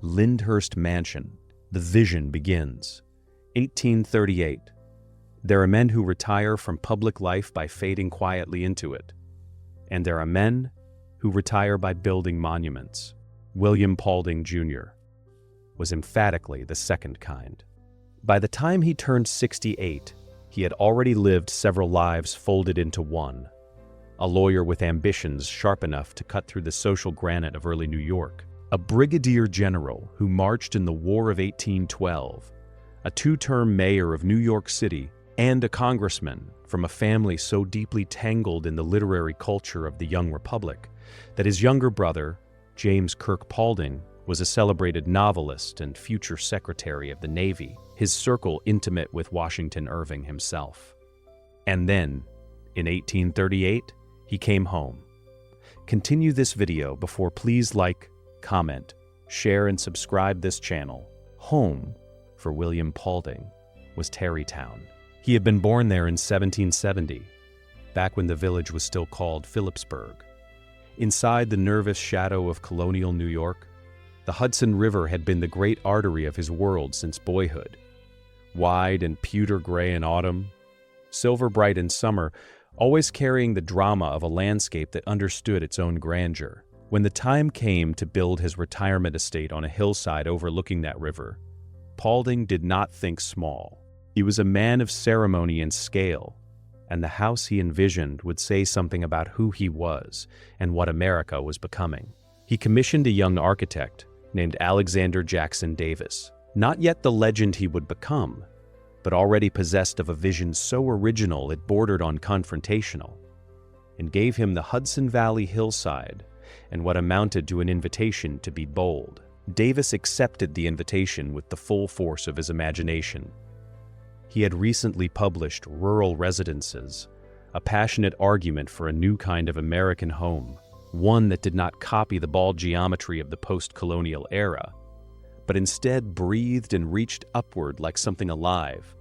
Lyndhurst Mansion. The vision begins. 1838. There are men who retire from public life by fading quietly into it. And there are men who retire by building monuments. William Paulding, Jr. was emphatically the second kind. By the time he turned 68, he had already lived several lives folded into one. A lawyer with ambitions sharp enough to cut through the social granite of early New York. A brigadier general who marched in the War of 1812. A two-term mayor of New York City, and a congressman from a family so deeply tangled in the literary culture of the young republic that his younger brother, James Kirk Paulding, was a celebrated novelist and future Secretary of the Navy, his circle intimate with Washington Irving himself. And then, in 1838, he came home. Continue this video before please like, comment, share, and subscribe this channel. Home for William Paulding was Tarrytown. He had been born there in 1770, back when the village was still called Phillipsburg. Inside the nervous shadow of colonial New York, the Hudson River had been the great artery of his world since boyhood. Wide and pewter gray in autumn, silver bright in summer, always carrying the drama of a landscape that understood its own grandeur. When the time came to build his retirement estate on a hillside overlooking that river, Paulding did not think small. He was a man of ceremony and scale, and the house he envisioned would say something about who he was and what America was becoming. He commissioned a young architect named Alexander Jackson Davis, not yet the legend he would become, but already possessed of a vision so original it bordered on confrontational, and gave him the Hudson Valley hillside and what amounted to an invitation to be bold. Davis accepted the invitation with the full force of his imagination. He had recently published Rural Residences, a passionate argument for a new kind of American home, one that did not copy the bald geometry of the post-colonial era, but instead breathed and reached upward like something alive,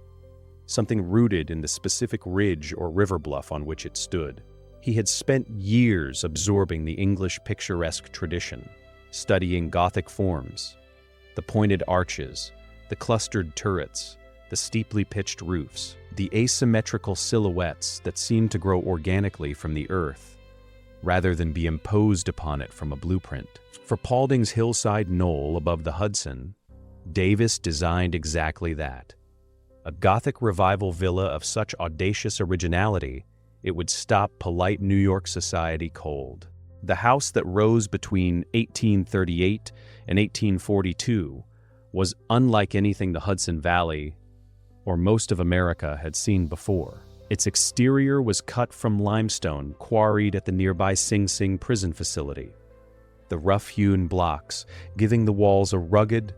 something rooted in the specific ridge or river bluff on which it stood. He had spent years absorbing the English picturesque tradition, studying Gothic forms, the pointed arches, the clustered turrets, the steeply pitched roofs, the asymmetrical silhouettes that seemed to grow organically from the earth, rather than be imposed upon it from a blueprint. For Paulding's hillside knoll above the Hudson, Davis designed exactly that. A Gothic Revival villa of such audacious originality, it would stop polite New York society cold. The house that rose between 1838 and 1842 was unlike anything the Hudson Valley or most of America had seen before. Its exterior was cut from limestone quarried at the nearby Sing Sing prison facility, the rough-hewn blocks giving the walls a rugged,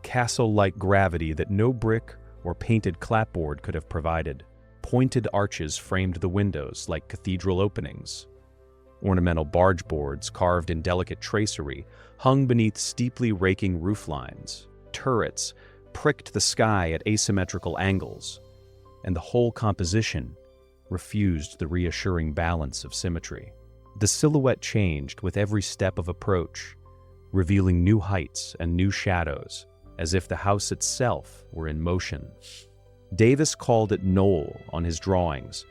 castle-like gravity that no brick or painted clapboard could have provided. Pointed arches framed the windows like cathedral openings. Ornamental barge boards carved in delicate tracery hung beneath steeply raking roof lines. Turrets pricked the sky at asymmetrical angles, and the whole composition refused the reassuring balance of symmetry. The silhouette changed with every step of approach, revealing new heights and new shadows, as if the house itself were in motion. Davis called it Knoll on his drawings,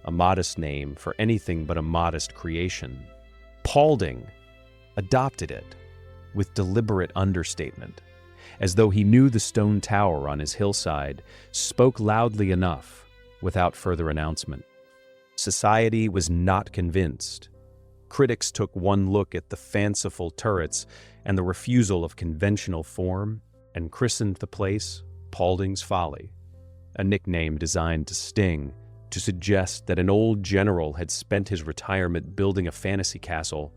a modest name for anything but a modest creation. Paulding adopted it with deliberate understatement, as though he knew the stone tower on his hillside spoke loudly enough without further announcement. Society was not convinced. Critics took one look at the fanciful turrets and the refusal of conventional form and christened the place Paulding's Folly, a nickname designed to sting, to suggest that an old general had spent his retirement building a fantasy castle,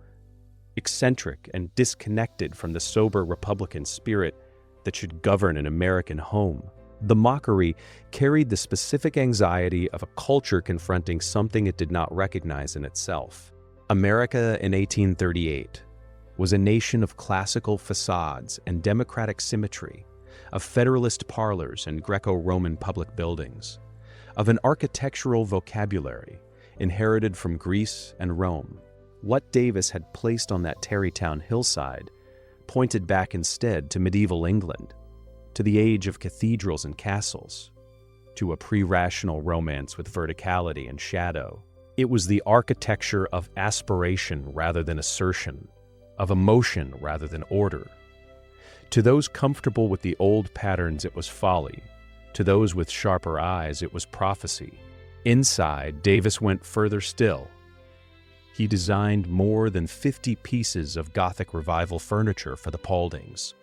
eccentric and disconnected from the sober Republican spirit that should govern an American home. The mockery carried the specific anxiety of a culture confronting something it did not recognize in itself. America in 1838 was a nation of classical facades and democratic symmetry, of federalist parlors and Greco-Roman public buildings, of an architectural vocabulary inherited from Greece and Rome. What Davis had placed on that Tarrytown hillside pointed back instead to medieval England, to the age of cathedrals and castles, to a pre-rational romance with verticality and shadow. It was the architecture of aspiration rather than assertion, of emotion rather than order. To those comfortable with the old patterns, it was folly. To those with sharper eyes, it was prophecy. Inside, Davis went further still. He designed more than 50 pieces of Gothic Revival furniture for the Pauldings.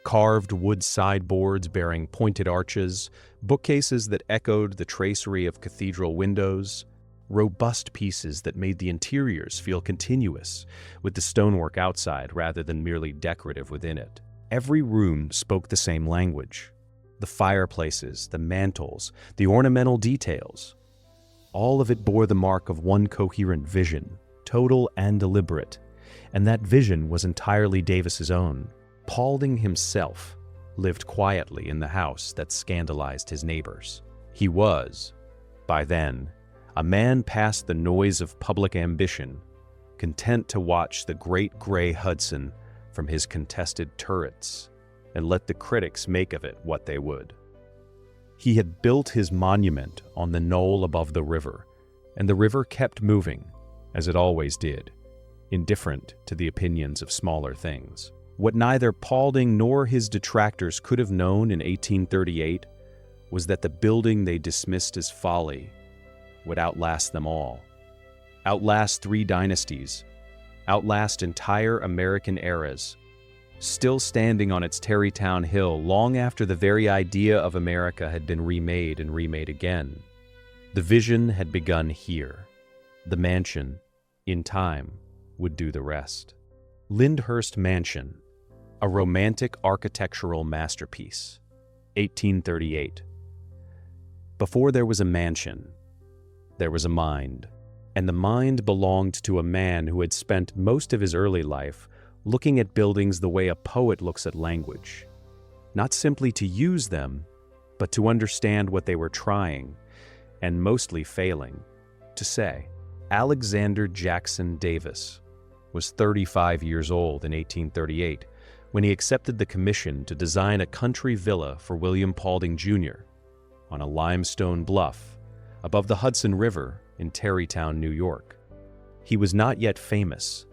Carved wood sideboards bearing pointed arches, bookcases that echoed the tracery of cathedral windows, robust pieces that made the interiors feel continuous, with the stonework outside rather than merely decorative within it. Every room spoke the same language. The fireplaces, the mantels, the ornamental details. All of it bore the mark of one coherent vision, total and deliberate, and that vision was entirely Davis's own. Paulding himself lived quietly in the house that scandalized his neighbors. He was, by then, a man past the noise of public ambition, content to watch the great gray Hudson from his contested turrets and let the critics make of it what they would. He had built his monument on the knoll above the river, and the river kept moving, as it always did, indifferent to the opinions of smaller things. What neither Paulding nor his detractors could have known in 1838 was that the building they dismissed as folly would outlast them all, outlast 3 dynasties, outlast entire American eras, still standing on its Tarrytown hill long after the very idea of America had been remade and remade again. The vision had begun here. The mansion, in time, would do the rest. Lyndhurst Mansion, a romantic architectural masterpiece, 1838. Before there was a mansion, there was a mind, and the mind belonged to a man who had spent most of his early life looking at buildings the way a poet looks at language, not simply to use them, but to understand what they were trying, and mostly failing, to say. Alexander Jackson Davis was 35 years old in 1838 when he accepted the commission to design a country villa for William Paulding Jr. on a limestone bluff above the Hudson River in Tarrytown, New York. He was not yet famous.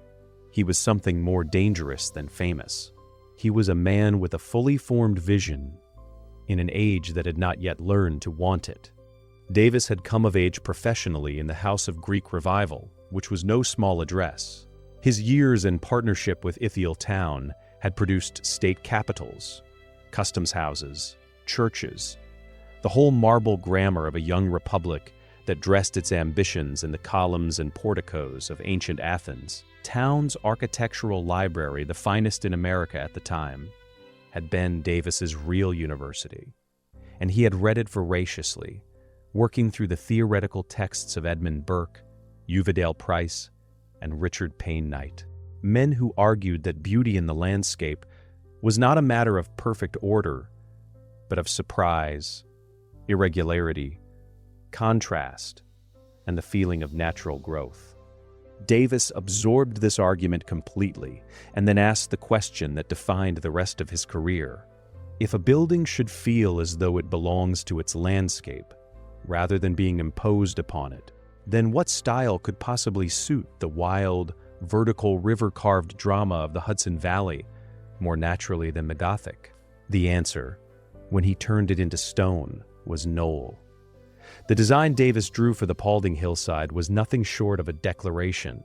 He was something more dangerous than famous. He was a man with a fully formed vision in an age that had not yet learned to want it. Davis had come of age professionally in the House of Greek Revival, which was no small address. His years in partnership with Ithiel Town had produced state capitals, customs houses, churches, the whole marble grammar of a young republic that dressed its ambitions in the columns and porticos of ancient Athens. Town's architectural library, the finest in America at the time, had been Davis's real university, and he had read it voraciously, working through the theoretical texts of Edmund Burke, Uvidale Price, and Richard Payne Knight. Men who argued that beauty in the landscape was not a matter of perfect order, but of surprise, irregularity, contrast, and the feeling of natural growth. Davis absorbed this argument completely and then asked the question that defined the rest of his career. If a building should feel as though it belongs to its landscape, rather than being imposed upon it, then what style could possibly suit the wild, vertical river-carved drama of the Hudson Valley more naturally than the Gothic? The answer, when he turned it into stone, was knoll. The design Davis drew for the Paulding hillside was nothing short of a declaration.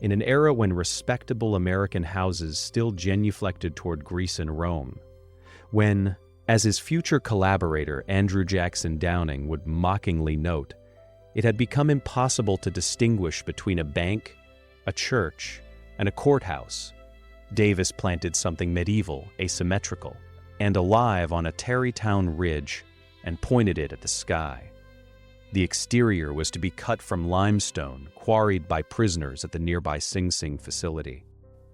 In an era when respectable American houses still genuflected toward Greece and Rome, when, as his future collaborator Andrew Jackson Downing would mockingly note, it had become impossible to distinguish between a bank, a church, and a courthouse, Davis planted something medieval, asymmetrical, and alive on a Tarrytown ridge and pointed it at the sky. The exterior was to be cut from limestone quarried by prisoners at the nearby Sing Sing facility,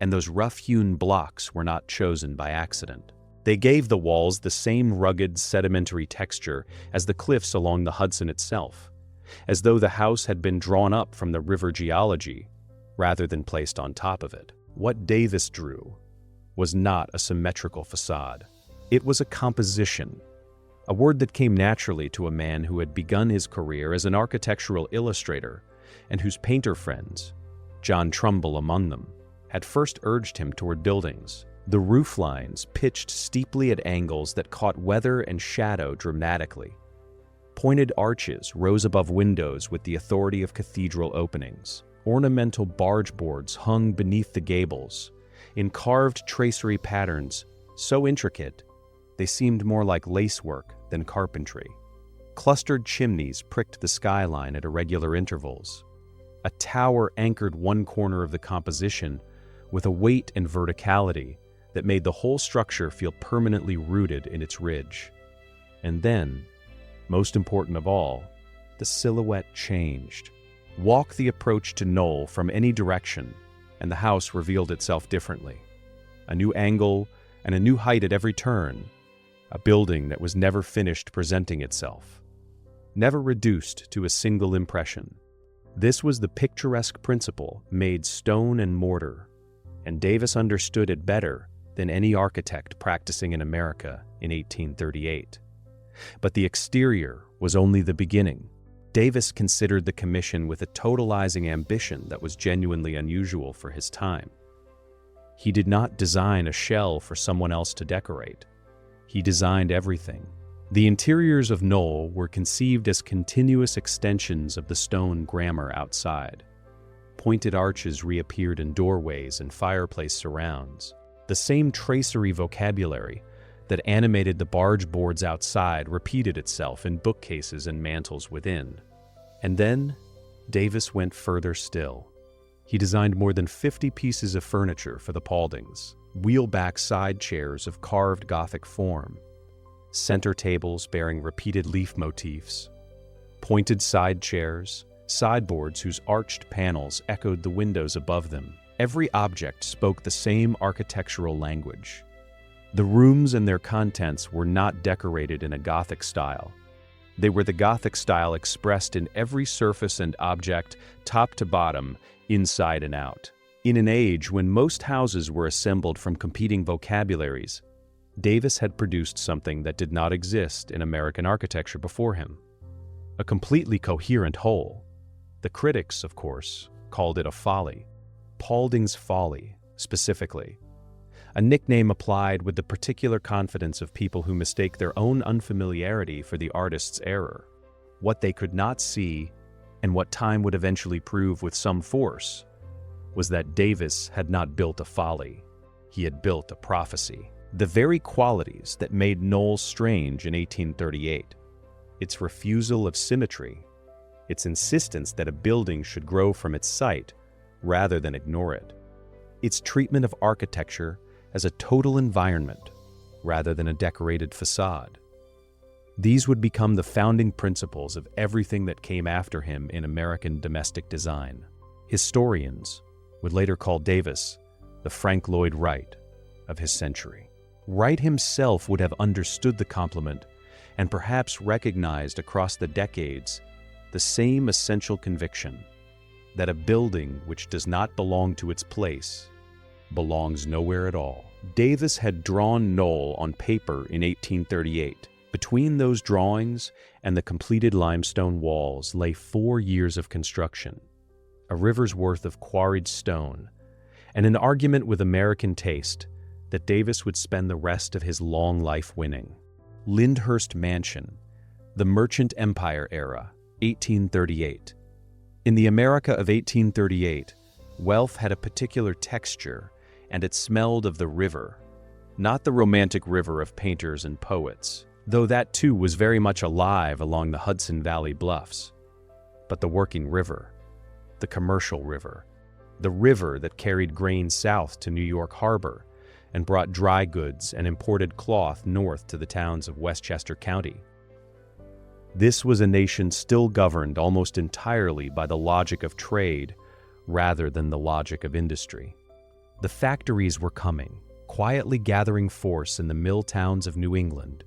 and those rough-hewn blocks were not chosen by accident. They gave the walls the same rugged, sedimentary texture as the cliffs along the Hudson itself, as though the house had been drawn up from the river geology rather than placed on top of it. What Davis drew was not a symmetrical facade. It was a composition, a word that came naturally to a man who had begun his career as an architectural illustrator and whose painter friends, John Trumbull among them, had first urged him toward buildings. The roof lines pitched steeply at angles that caught weather and shadow dramatically. Pointed arches rose above windows with the authority of cathedral openings. Ornamental barge boards hung beneath the gables, in carved tracery patterns so intricate they seemed more like lacework than carpentry. Clustered chimneys pricked the skyline at irregular intervals. A tower anchored one corner of the composition with a weight and verticality that made the whole structure feel permanently rooted in its ridge. And then, most important of all, the silhouette changed. Walk the approach to Knoll from any direction, and the house revealed itself differently. A new angle and a new height at every turn, a building that was never finished presenting itself, never reduced to a single impression. This was the picturesque principle made stone and mortar, and Davis understood it better than any architect practicing in America in 1838. But the exterior was only the beginning. Davis considered the commission with a totalizing ambition that was genuinely unusual for his time. He did not design a shell for someone else to decorate. He designed everything. The interiors of Knoll were conceived as continuous extensions of the stone grammar outside. Pointed arches reappeared in doorways and fireplace surrounds. The same tracery vocabulary that animated the barge boards outside repeated itself in bookcases and mantels within. And then, Davis went further still. He designed more than 50 pieces of furniture for the Pauldings, wheelback side chairs of carved Gothic form, center tables bearing repeated leaf motifs, pointed side chairs, sideboards whose arched panels echoed the windows above them. Every object spoke the same architectural language. The rooms and their contents were not decorated in a Gothic style. They were the Gothic style expressed in every surface and object, top to bottom, inside and out. In an age when most houses were assembled from competing vocabularies, Davis had produced something that did not exist in American architecture before him: a completely coherent whole. The critics, of course, called it a folly. Paulding's Folly, specifically. A nickname applied with the particular confidence of people who mistake their own unfamiliarity for the artist's error. What they could not see, and what time would eventually prove with some force, was that Davis had not built a folly. He had built a prophecy. The very qualities that made Knoll strange in 1838, its refusal of symmetry, its insistence that a building should grow from its site rather than ignore it, its treatment of architecture as a total environment rather than a decorated facade. These would become the founding principles of everything that came after him in American domestic design. Historians would later call Davis the Frank Lloyd Wright of his century. Wright himself would have understood the compliment and perhaps recognized across the decades the same essential conviction that a building which does not belong to its place belongs nowhere at all. Davis had drawn Knoll on paper in 1838. Between those drawings and the completed limestone walls lay 4 years of construction, a river's worth of quarried stone, and an argument with American taste that Davis would spend the rest of his long life winning. Lyndhurst Mansion, the Merchant Empire era, 1838. In the America of 1838, wealth had a particular texture, and it smelled of the river, not the romantic river of painters and poets, though that too was very much alive along the Hudson Valley bluffs, but the working river, the commercial river, the river that carried grain south to New York Harbor and brought dry goods and imported cloth north to the towns of Westchester County. This was a nation still governed almost entirely by the logic of trade rather than the logic of industry. The factories were coming, quietly gathering force in the mill towns of New England,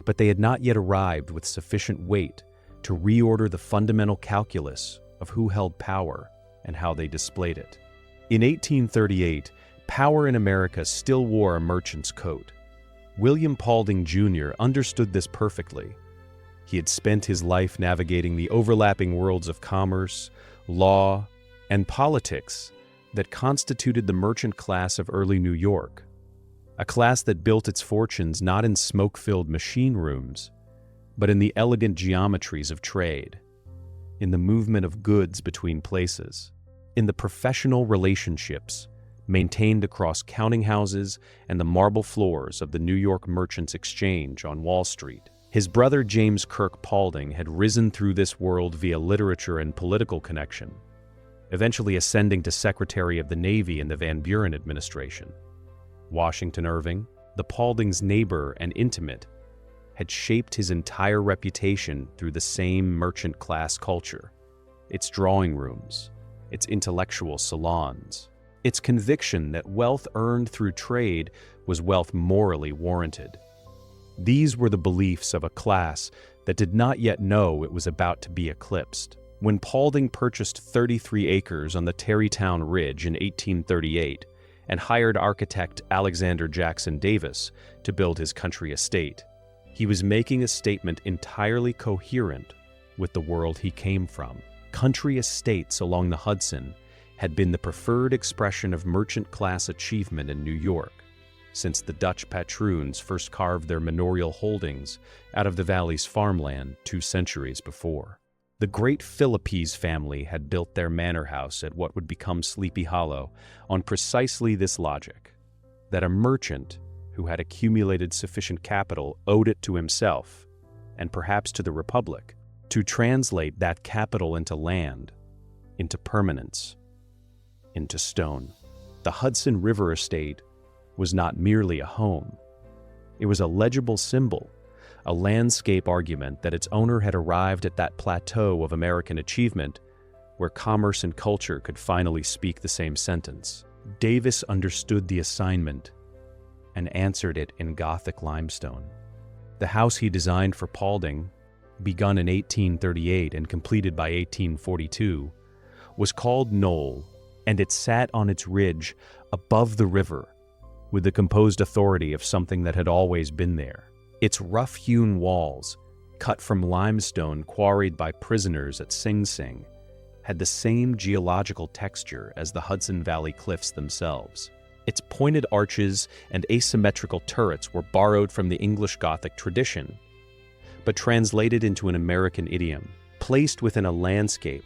but they had not yet arrived with sufficient weight to reorder the fundamental calculus of who held power and how they displayed it. In 1838, Power in America still wore a merchant's coat. William Paulding Jr. understood this perfectly. He had spent his life navigating the overlapping worlds of commerce, law, and politics that constituted the merchant class of early New York, a class that built its fortunes not in smoke-filled machine rooms, but in the elegant geometries of trade, in the movement of goods between places, in the professional relationships maintained across counting houses and the marble floors of the New York Merchants Exchange on Wall Street. His brother James Kirk Paulding had risen through this world via literature and political connection, eventually ascending to Secretary of the Navy in the Van Buren administration. Washington Irving, the Pauldings' neighbor and intimate, had shaped his entire reputation through the same merchant class culture, its drawing rooms, its intellectual salons, its conviction that wealth earned through trade was wealth morally warranted. These were the beliefs of a class that did not yet know it was about to be eclipsed. When Paulding purchased 33 acres on the Tarrytown Ridge in 1838 and hired architect Alexander Jackson Davis to build his country estate, he was making a statement entirely coherent with the world he came from. Country estates along the Hudson had been the preferred expression of merchant class achievement in New York since the Dutch patroons first carved their manorial holdings out of the valley's farmland 2 centuries before. The great Philippes family had built their manor house at what would become Sleepy Hollow on precisely this logic, that a merchant who had accumulated sufficient capital owed it to himself, and perhaps to the Republic, to translate that capital into land, into permanence, into stone. The Hudson River estate was not merely a home. It was a legible symbol, a landscape argument that its owner had arrived at that plateau of American achievement where commerce and culture could finally speak the same sentence. Davis understood the assignment and answered it in Gothic limestone. The house he designed for Paulding, begun in 1838 and completed by 1842, was called Knoll, and it sat on its ridge above the river with the composed authority of something that had always been there. Its rough-hewn walls, cut from limestone quarried by prisoners at Sing Sing, had the same geological texture as the Hudson Valley cliffs themselves. Its pointed arches and asymmetrical turrets were borrowed from the English Gothic tradition, but translated into an American idiom, placed within a landscape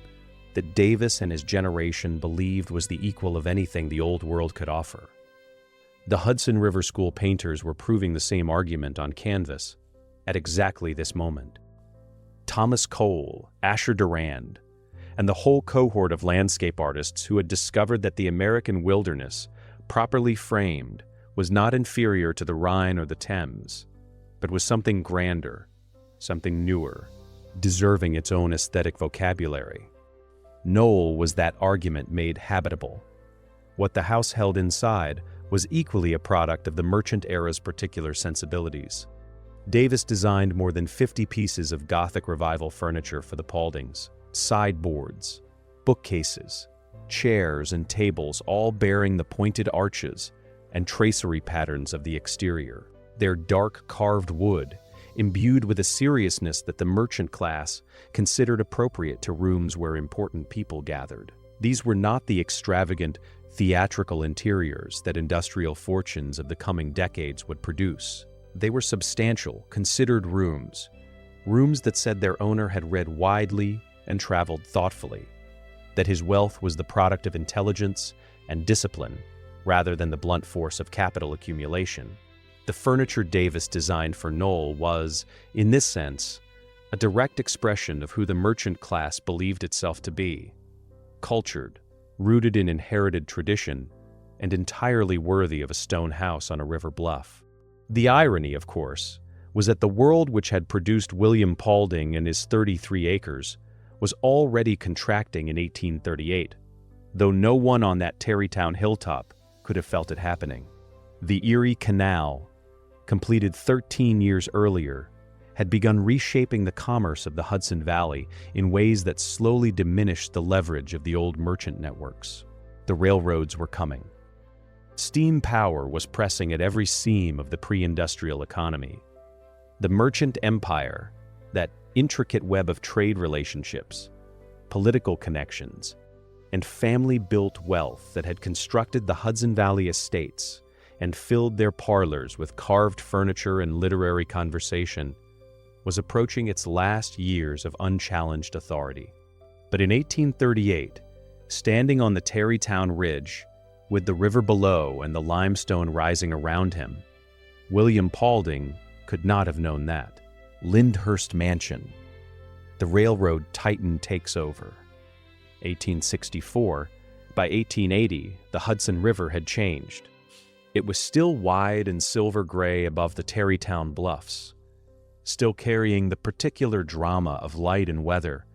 that Davis and his generation believed was the equal of anything the Old World could offer. The Hudson River School painters were proving the same argument on canvas at exactly this moment. Thomas Cole, Asher Durand, and the whole cohort of landscape artists who had discovered that the American wilderness, properly framed, was not inferior to the Rhine or the Thames, but was something grander, something newer, deserving its own aesthetic vocabulary. Knoll was that argument made habitable. What the house held inside was equally a product of the merchant era's particular sensibilities. Davis designed more than 50 pieces of Gothic Revival furniture for the Pauldings: sideboards, bookcases, chairs, and tables, all bearing the pointed arches and tracery patterns of the exterior. Their dark carved wood, imbued with a seriousness that the merchant class considered appropriate to rooms where important people gathered. These were not the extravagant, theatrical interiors that industrial fortunes of the coming decades would produce. They were substantial, considered rooms that said their owner had read widely and traveled thoughtfully, that his wealth was the product of intelligence and discipline rather than the blunt force of capital accumulation. The furniture Davis designed for Knoll was, in this sense, a direct expression of who the merchant class believed itself to be: cultured, rooted in inherited tradition, and entirely worthy of a stone house on a river bluff. The irony, of course, was that the world which had produced William Paulding and his 33 acres was already contracting in 1838, though no one on that Tarrytown hilltop could have felt it happening. The Erie Canal, completed 13 years earlier, had begun reshaping the commerce of the Hudson Valley in ways that slowly diminished the leverage of the old merchant networks. The railroads were coming. Steam power was pressing at every seam of the pre-industrial economy. The merchant empire, that intricate web of trade relationships, political connections, and family-built wealth that had constructed the Hudson Valley estates and filled their parlors with carved furniture and literary conversation, was approaching its last years of unchallenged authority. But in 1838, standing on the Tarrytown ridge, with the river below and the limestone rising around him, William Paulding could not have known that. Lyndhurst Mansion. The railroad titan takes over. 1864. By 1880, the Hudson River had changed. It was still wide and silver gray above the Tarrytown bluffs, still carrying the particular drama of light and weather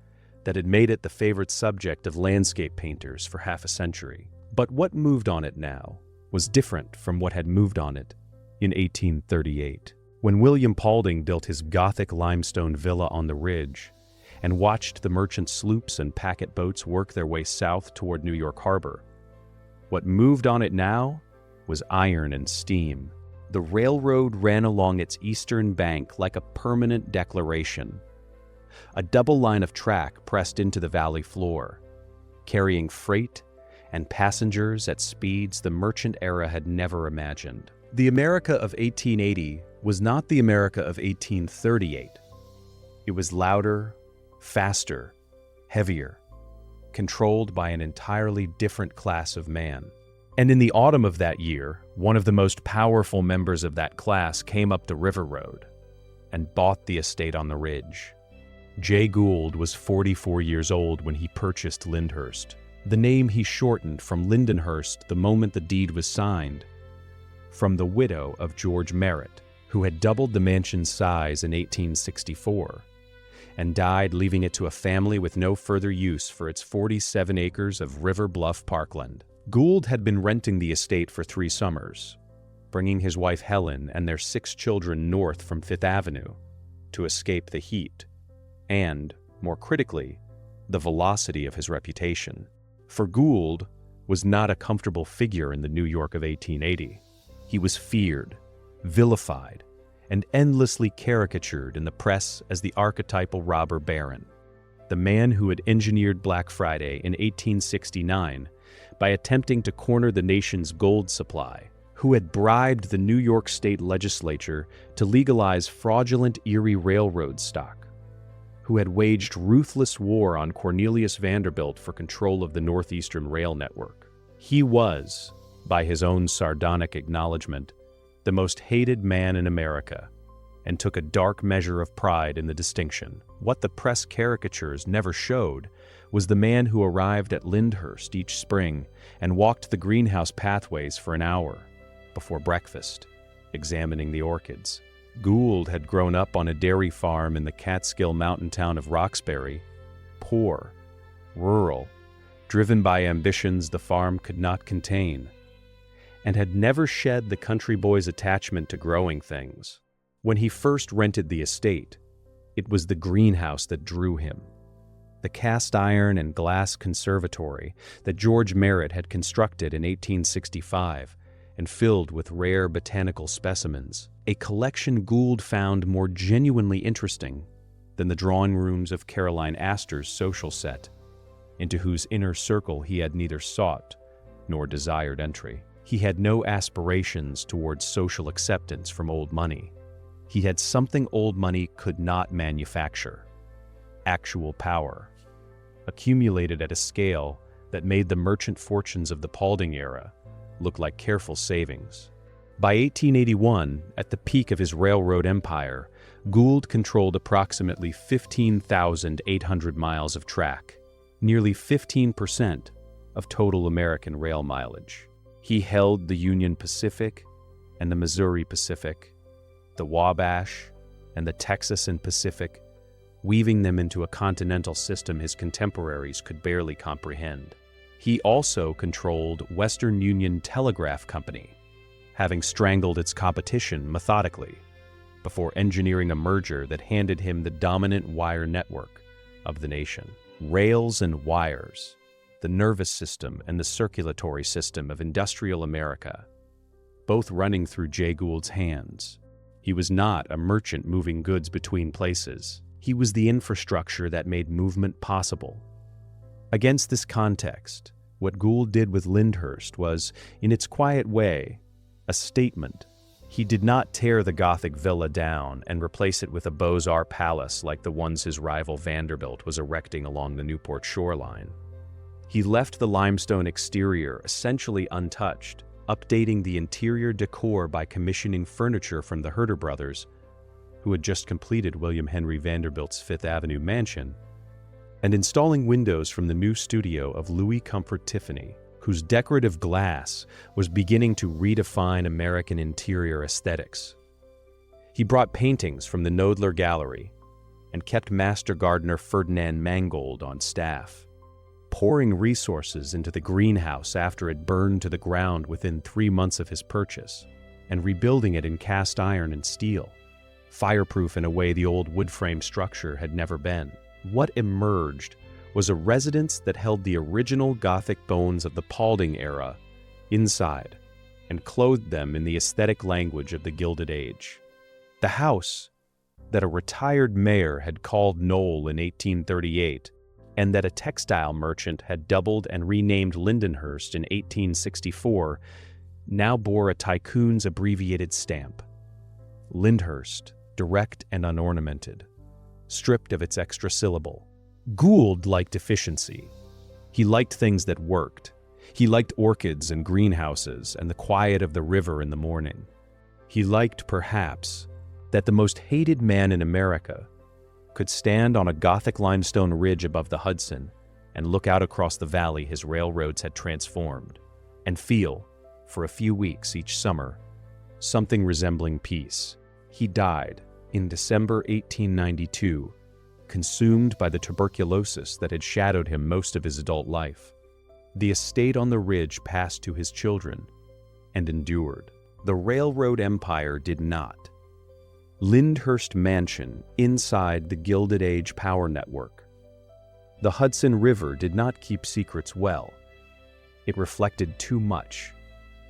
that had made it the favorite subject of landscape painters for half a century. But what moved on it now was different from what had moved on it in 1838. When William Paulding built his Gothic limestone villa on the ridge and watched the merchant sloops and packet boats work their way south toward New York Harbor, what moved on it now was iron and steam. The railroad ran along its eastern bank like a permanent declaration, a double line of track pressed into the valley floor, carrying freight and passengers at speeds the merchant era had never imagined. The America of 1880 was not the America of 1838. It was louder, faster, heavier, controlled by an entirely different class of man. And in the autumn of that year, one of the most powerful members of that class came up the river road and bought the estate on the ridge. Jay Gould was 44 years old when he purchased Lyndhurst. The name he shortened from Lindenhurst the moment the deed was signed, from the widow of George Merritt, who had doubled the mansion's size in 1864 and died leaving it to a family with no further use for its 47 acres of River Bluff parkland. Gould had been renting the estate for 3 summers, bringing his wife Helen and their 6 children north from Fifth Avenue to escape the heat and, more critically, the velocity of his reputation. For Gould was not a comfortable figure in the New York of 1880. He was feared, vilified, and endlessly caricatured in the press as the archetypal robber baron, the man who had engineered Black Friday in 1869 by attempting to corner the nation's gold supply, who had bribed the New York State legislature to legalize fraudulent Erie Railroad stock, who had waged ruthless war on Cornelius Vanderbilt for control of the Northeastern Rail Network. He was, by his own sardonic acknowledgement, the most hated man in America, and took a dark measure of pride in the distinction. What the press caricatures never showed was the man who arrived at Lyndhurst each spring and walked the greenhouse pathways for an hour before breakfast, examining the orchids. Gould had grown up on a dairy farm in the Catskill mountain town of Roxbury, poor, rural, driven by ambitions the farm could not contain, and had never shed the country boy's attachment to growing things. When he first rented the estate, it was the greenhouse that drew him, the cast iron and glass conservatory that George Merritt had constructed in 1865 and filled with rare botanical specimens, a collection Gould found more genuinely interesting than the drawing rooms of Caroline Astor's social set, into whose inner circle he had neither sought nor desired entry. He had no aspirations towards social acceptance from old money. He had something old money could not manufacture: actual power, accumulated at a scale that made the merchant fortunes of the Paulding era look like careful savings. By 1881, at the peak of his railroad empire, Gould controlled approximately 15,800 miles of track, nearly 15% of total American rail mileage. He held the Union Pacific and the Missouri Pacific, the Wabash and the Texas and Pacific, weaving them into a continental system his contemporaries could barely comprehend. He also controlled Western Union Telegraph Company, having strangled its competition methodically before engineering a merger that handed him the dominant wire network of the nation. Rails and wires, the nervous system and the circulatory system of industrial America, both running through Jay Gould's hands. He was not a merchant moving goods between places. He was the infrastructure that made movement possible. Against this context, what Gould did with Lyndhurst was, in its quiet way, a statement. He did not tear the Gothic villa down and replace it with a Beaux-Arts palace like the ones his rival Vanderbilt was erecting along the Newport shoreline. He left the limestone exterior essentially untouched, updating the interior decor by commissioning furniture from the Herder brothers, who had just completed William Henry Vanderbilt's Fifth Avenue mansion, and installing windows from the new studio of Louis Comfort Tiffany, whose decorative glass was beginning to redefine American interior aesthetics. He brought paintings from the Knoedler Gallery and kept master gardener Ferdinand Mangold on staff, pouring resources into the greenhouse after it burned to the ground within 3 months of his purchase, and rebuilding it in cast iron and steel, fireproof in a way the old wood frame structure had never been. What emerged was a residence that held the original Gothic bones of the Paulding era inside and clothed them in the aesthetic language of the Gilded Age. The house that a retired mayor had called Knoll in 1838 and that a textile merchant had doubled and renamed Lindenhurst in 1864, now bore a tycoon's abbreviated stamp. Lyndhurst, direct and unornamented, stripped of its extra syllable. Gould liked efficiency. He liked things that worked. He liked orchids and greenhouses and the quiet of the river in the morning. He liked, perhaps, that the most hated man in America could stand on a Gothic limestone ridge above the Hudson and look out across the valley his railroads had transformed, and feel, for a few weeks each summer, something resembling peace. He died in December 1892, consumed by the tuberculosis that had shadowed him most of his adult life. The estate on the ridge passed to his children and endured. The railroad empire did not. Lyndhurst Mansion inside the Gilded Age power network. The Hudson River did not keep secrets well. It reflected too much.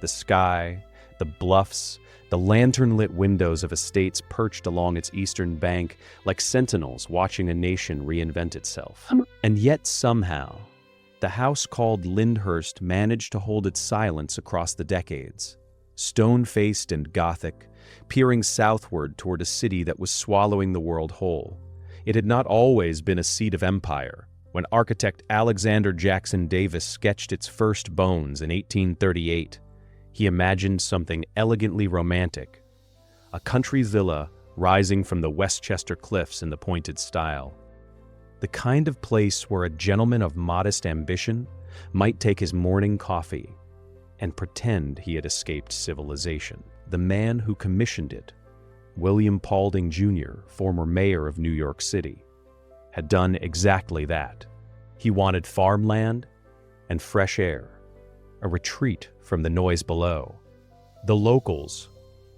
The sky, the bluffs, the lantern-lit windows of estates perched along its eastern bank like sentinels watching a nation reinvent itself. And yet somehow, the house called Lyndhurst managed to hold its silence across the decades. Stone-faced and Gothic, peering southward toward a city that was swallowing the world whole. It had not always been a seat of empire. When architect Alexander Jackson Davis sketched its first bones in 1838, he imagined something elegantly romantic, a country villa rising from the Westchester Cliffs in the pointed style. The kind of place where a gentleman of modest ambition might take his morning coffee and pretend he had escaped civilization. The man who commissioned it, William Paulding Jr., former mayor of New York City, had done exactly that. He wanted farmland and fresh air, a retreat from the noise below. The locals,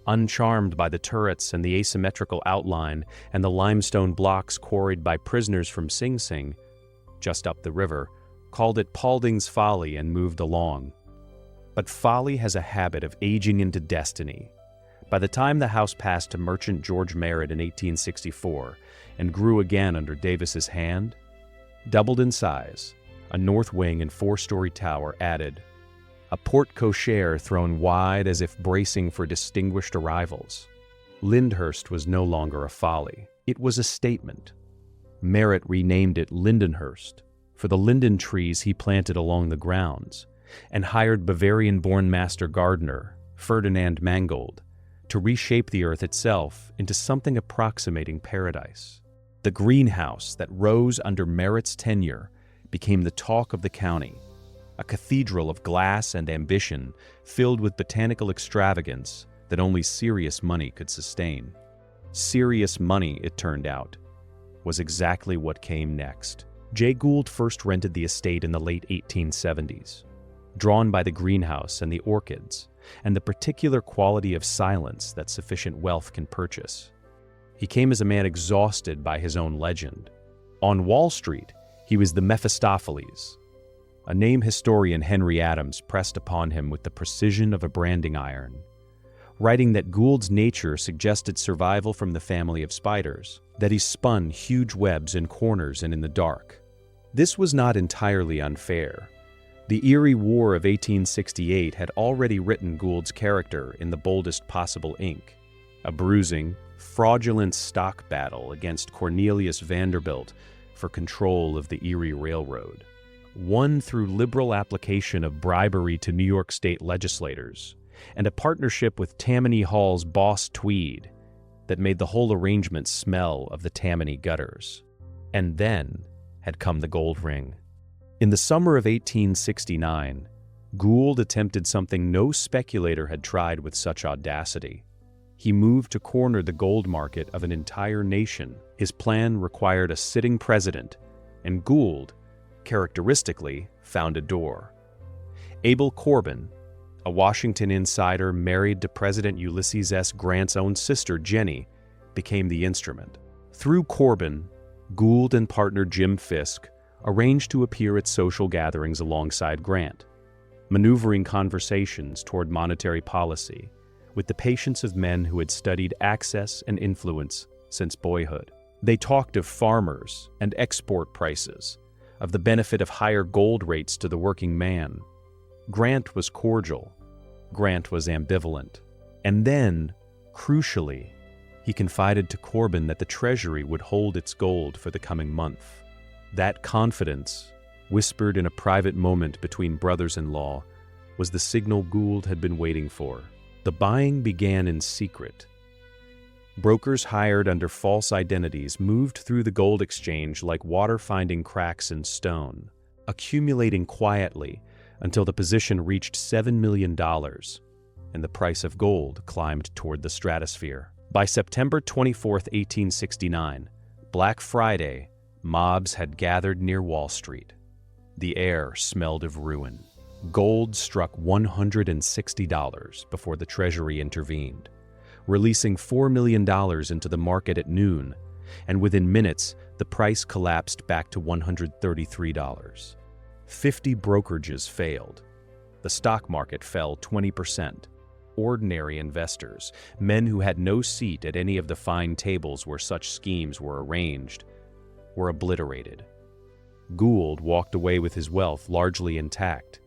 uncharmed by the turrets and the asymmetrical outline and the limestone blocks quarried by prisoners from Sing Sing, just up the river, called it Paulding's Folly and moved along. But folly has a habit of aging into destiny. By the time the house passed to merchant George Merritt in 1864 and grew again under Davis's hand, doubled in size, a north wing and 4-story tower added, a porte cochere thrown wide as if bracing for distinguished arrivals. Lyndhurst was no longer a folly. It was a statement. Merritt renamed it Lindenhurst for the linden trees he planted along the grounds, and hired Bavarian-born master gardener Ferdinand Mangold to reshape the earth itself into something approximating paradise. The greenhouse that rose under Merritt's tenure became the talk of the county, a cathedral of glass and ambition filled with botanical extravagance that only serious money could sustain. Serious money, it turned out, was exactly what came next. Jay Gould first rented the estate in the late 1870s. Drawn by the greenhouse and the orchids, and the particular quality of silence that sufficient wealth can purchase. He came as a man exhausted by his own legend. On Wall Street, he was the Mephistopheles, a name historian Henry Adams pressed upon him with the precision of a branding iron. writing that Gould's nature suggested survival from the family of spiders, that he spun huge webs in corners and in the dark. This was not entirely unfair. The Erie War of 1868 had already written Gould's character in the boldest possible ink, a bruising, fraudulent stock battle against Cornelius Vanderbilt for control of the Erie Railroad, won through liberal application of bribery to New York state legislators and a partnership with Tammany Hall's boss Tweed that made the whole arrangement smell of the Tammany gutters. And then had come the gold ring. In the summer of 1869, Gould attempted something no speculator had tried with such audacity. He moved to corner the gold market of an entire nation. His plan required a sitting president, and Gould, characteristically, found a door. Abel Corbin, a Washington insider married to President Ulysses S. Grant's own sister, Jenny, became the instrument. Through Corbin, Gould and partner Jim Fisk arranged to appear at social gatherings alongside Grant, maneuvering conversations toward monetary policy with the patience of men who had studied access and influence since boyhood. They talked of farmers and export prices, of the benefit of higher gold rates to the working man. Grant was cordial. Grant was ambivalent. And then, crucially, he confided to Corbin that the Treasury would hold its gold for the coming month. That confidence, whispered in a private moment between brothers-in-law, was the signal Gould had been waiting for. The buying began in secret. Brokers hired under false identities moved through the gold exchange like water finding cracks in stone, accumulating quietly until the position reached $7 million, and the price of gold climbed toward the stratosphere. By September 24, 1869, Black Friday, mobs had gathered near Wall Street. The air smelled of ruin. Gold struck $160 before the Treasury intervened, releasing $4 million into the market at noon, and within minutes, the price collapsed back to $133. 50 brokerages failed. The stock market fell 20%. Ordinary investors, men who had no seat at any of the fine tables where such schemes were arranged, were obliterated. Gould walked away with his wealth largely intact.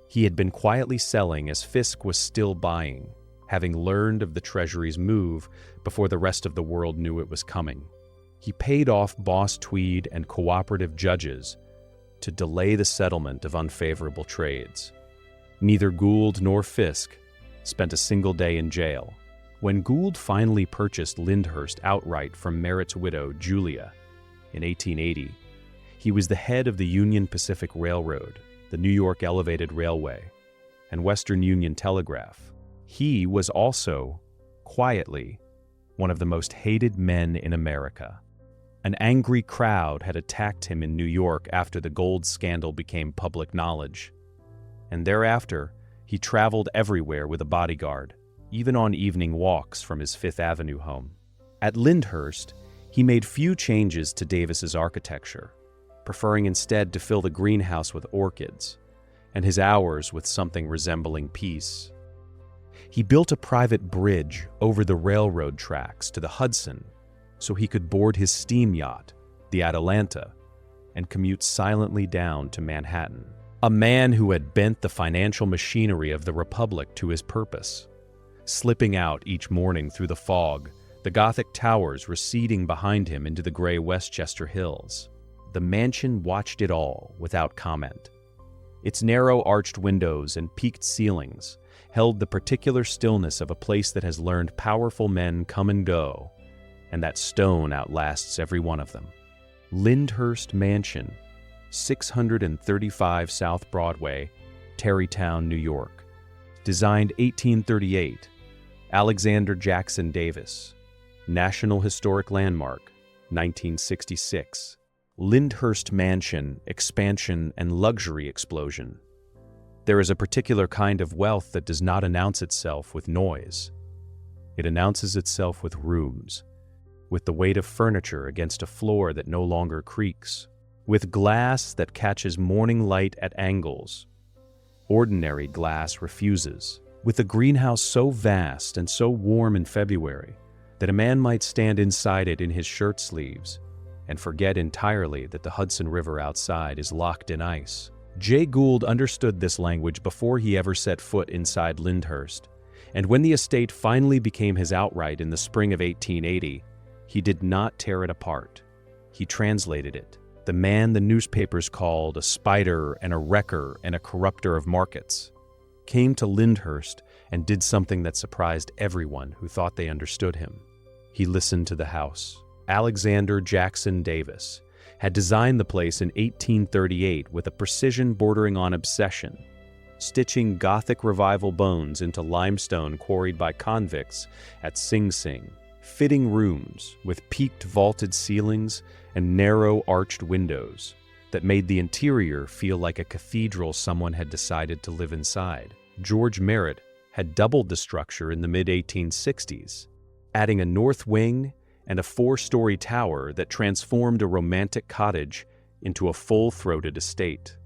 He had been quietly selling as Fisk was still buying, having learned of the Treasury's move before the rest of the world knew it was coming. He paid off Boss Tweed and cooperative judges to delay the settlement of unfavorable trades. Neither Gould nor Fisk spent a single day in jail. When Gould finally purchased Lyndhurst outright from Merritt's widow, Julia, in 1880, he was the head of the Union Pacific Railroad, the New York Elevated Railway, and Western Union Telegraph. He was also, quietly, one of the most hated men in America. An angry crowd had attacked him in New York after the gold scandal became public knowledge, and thereafter he traveled everywhere with a bodyguard, even on evening walks from his Fifth Avenue home. At Lyndhurst, he made few changes to Davis's architecture, preferring instead to fill the greenhouse with orchids, and his hours with something resembling peace. He built a private bridge over the railroad tracks to the Hudson so he could board his steam yacht, the Atalanta, and commute silently down to Manhattan. A man who had bent the financial machinery of the Republic to his purpose, slipping out each morning through the fog, the Gothic towers receding behind him into the gray Westchester Hills. The mansion watched it all without comment. Its narrow arched windows and peaked ceilings held the particular stillness of a place that has learned powerful men come and go, and that stone outlasts every one of them. Lyndhurst Mansion, 635 South Broadway, Tarrytown, New York. Designed 1838, Alexander Jackson Davis. National Historic Landmark, 1966. Lyndhurst Mansion, expansion and luxury explosion. There is a particular kind of wealth that does not announce itself with noise. It announces itself with rooms, with the weight of furniture against a floor that no longer creaks, with glass that catches morning light at angles. Ordinary glass refuses. with a greenhouse so vast and so warm in February that a man might stand inside it in his shirt sleeves and forget entirely that the Hudson River outside is locked in ice. Jay Gould understood this language before he ever set foot inside Lyndhurst, and when the estate finally became his outright in the spring of 1880, he did not tear it apart. He translated it. The man the newspapers called a spider and a wrecker and a corrupter of markets came to Lyndhurst and did something that surprised everyone who thought they understood him. He listened to the house. Alexander Jackson Davis had designed the place in 1838 with a precision bordering on obsession, stitching Gothic Revival bones into limestone quarried by convicts at Sing Sing, fitting rooms with peaked vaulted ceilings and narrow arched windows that made the interior feel like a cathedral someone had decided to live inside. George Merritt had doubled the structure in the mid-1860s, adding a north wing and a 4-story tower that transformed a romantic cottage into a full-throated estate.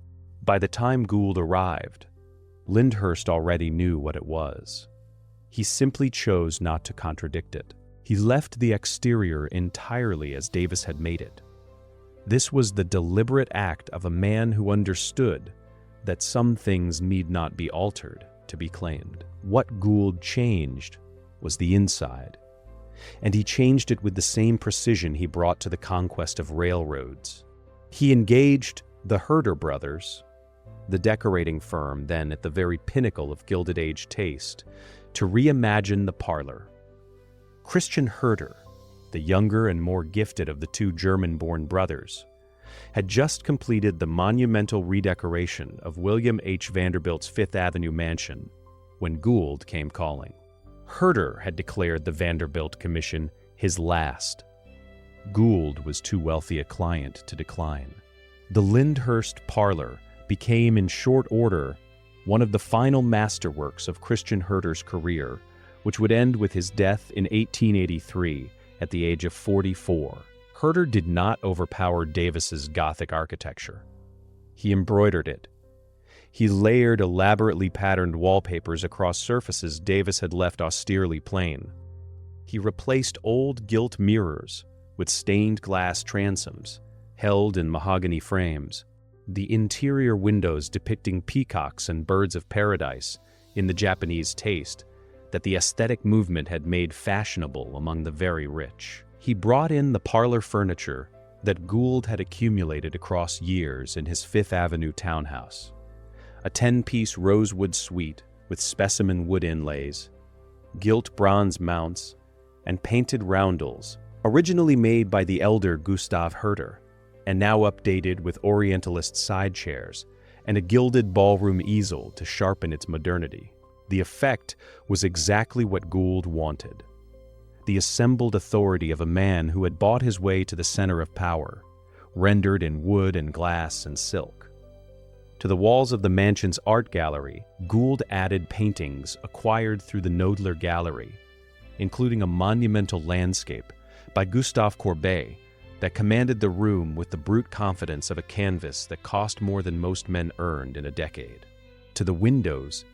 By the time Gould arrived, Lyndhurst already knew what it was. He simply chose not to contradict it. He left the exterior entirely as Davis had made it. This was the deliberate act of a man who understood that some things need not be altered to be claimed. What Gould changed was the inside, and he changed it with the same precision he brought to the conquest of railroads. He engaged the Herder brothers, the decorating firm then at the very pinnacle of Gilded Age taste, to reimagine the parlor. Christian Herder, the younger and more gifted of the two German-born brothers, had just completed the monumental redecoration of William H. Vanderbilt's Fifth Avenue mansion when Gould came calling. Herder had declared the Vanderbilt Commission his last. Gould was too wealthy a client to decline. The Lyndhurst parlor became in short order one of the final masterworks of Christian Herder's career, which would end with his death in 1883 at the age of 44. Herder did not overpower Davis's Gothic architecture. He embroidered it. He layered elaborately patterned wallpapers across surfaces Davis had left austerely plain. He replaced old gilt mirrors with stained glass transoms, held in mahogany frames, the interior windows depicting peacocks and birds of paradise in the Japanese taste that the aesthetic movement had made fashionable among the very rich. He brought in the parlor furniture that Gould had accumulated across years in his Fifth Avenue townhouse. A 10-piece rosewood suite with specimen wood inlays, gilt bronze mounts, and painted roundels, originally made by the elder Gustav Herder, and now updated with Orientalist side chairs and a gilded ballroom easel to sharpen its modernity. The effect was exactly what Gould wanted. The assembled authority of a man who had bought his way to the center of power, rendered in wood and glass and silk. To the walls of the mansion's art gallery, Gould added paintings acquired through the Knoedler Gallery, including a monumental landscape by Gustave Courbet that commanded the room with the brute confidence of a canvas that cost more than most men earned in a decade. To the windows,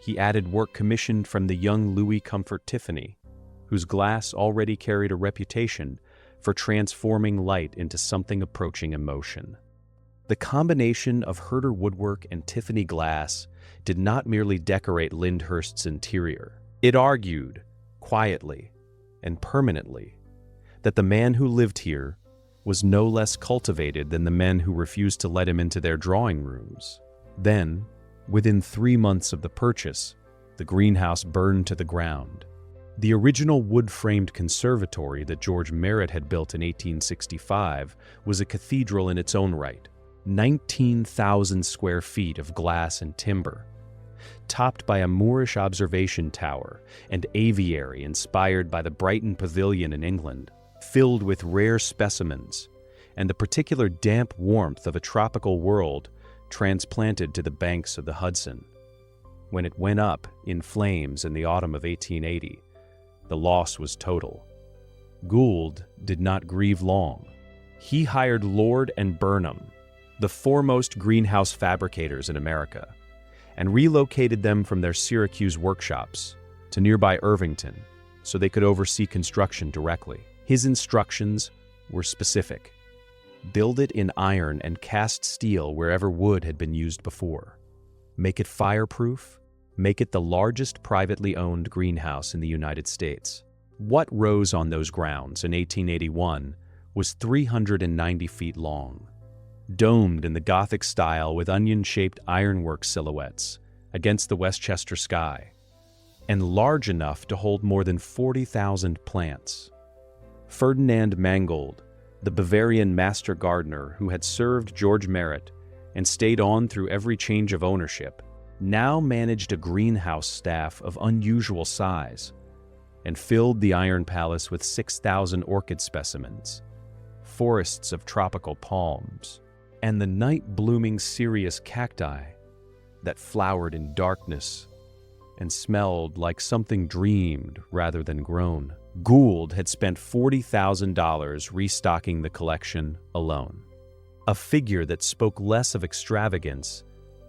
he added work commissioned from the young Louis Comfort Tiffany, whose glass already carried a reputation for transforming light into something approaching emotion. The combination of Herder woodwork and Tiffany glass did not merely decorate Lyndhurst's interior. It argued, quietly and permanently, that the man who lived here was no less cultivated than the men who refused to let him into their drawing rooms. Then, within 3 months of the purchase, the greenhouse burned to the ground. The original wood-framed conservatory that George Merritt had built in 1865 was a cathedral in its own right, 19,000 square feet of glass and timber, topped by a Moorish observation tower and aviary inspired by the Brighton Pavilion in England, filled with rare specimens and the particular damp warmth of a tropical world transplanted to the banks of the Hudson. When it went up in flames in the autumn of 1880, the loss was total. Gould did not grieve long. He hired Lord and Burnham, the foremost greenhouse fabricators in America, and relocated them from their Syracuse workshops to nearby Irvington so they could oversee construction directly. His instructions were specific. Build it in iron and cast steel wherever wood had been used before. Make it fireproof. Make it the largest privately owned greenhouse in the United States. What rose on those grounds in 1881 was 390 feet long, domed in the Gothic style with onion-shaped ironwork silhouettes against the Westchester sky, and large enough to hold more than 40,000 plants. Ferdinand Mangold, the Bavarian master gardener who had served George Merritt and stayed on through every change of ownership, now managed a greenhouse staff of unusual size and filled the Iron Palace with 6,000 orchid specimens, forests of tropical palms, and the night-blooming cereus cacti that flowered in darkness and smelled like something dreamed rather than grown. Gould had spent $40,000 restocking the collection alone, a figure that spoke less of extravagance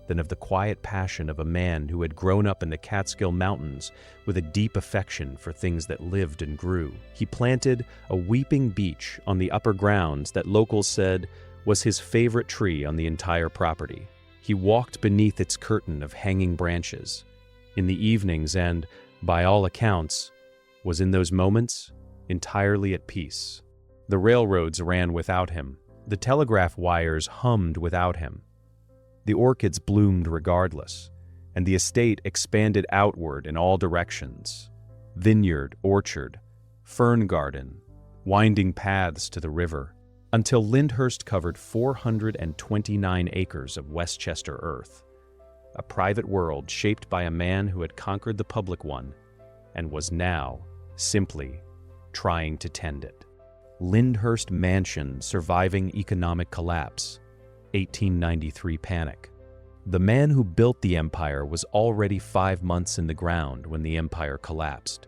than of the quiet passion of a man who had grown up in the Catskill Mountains with a deep affection for things that lived and grew. He planted a weeping beech on the upper grounds that locals said was his favorite tree on the entire property. He walked beneath its curtain of hanging branches in the evenings and, by all accounts, was in those moments entirely at peace. The railroads ran without him. The telegraph wires hummed without him. The orchids bloomed regardless, and the estate expanded outward in all directions. Vineyard, orchard, fern garden, winding paths to the river, until Lyndhurst covered 429 acres of Westchester earth, a private world shaped by a man who had conquered the public one and was now simply trying to tend it. Lyndhurst Mansion surviving economic collapse, 1893 panic. The man who built the empire was already 5 months in the ground when the empire collapsed.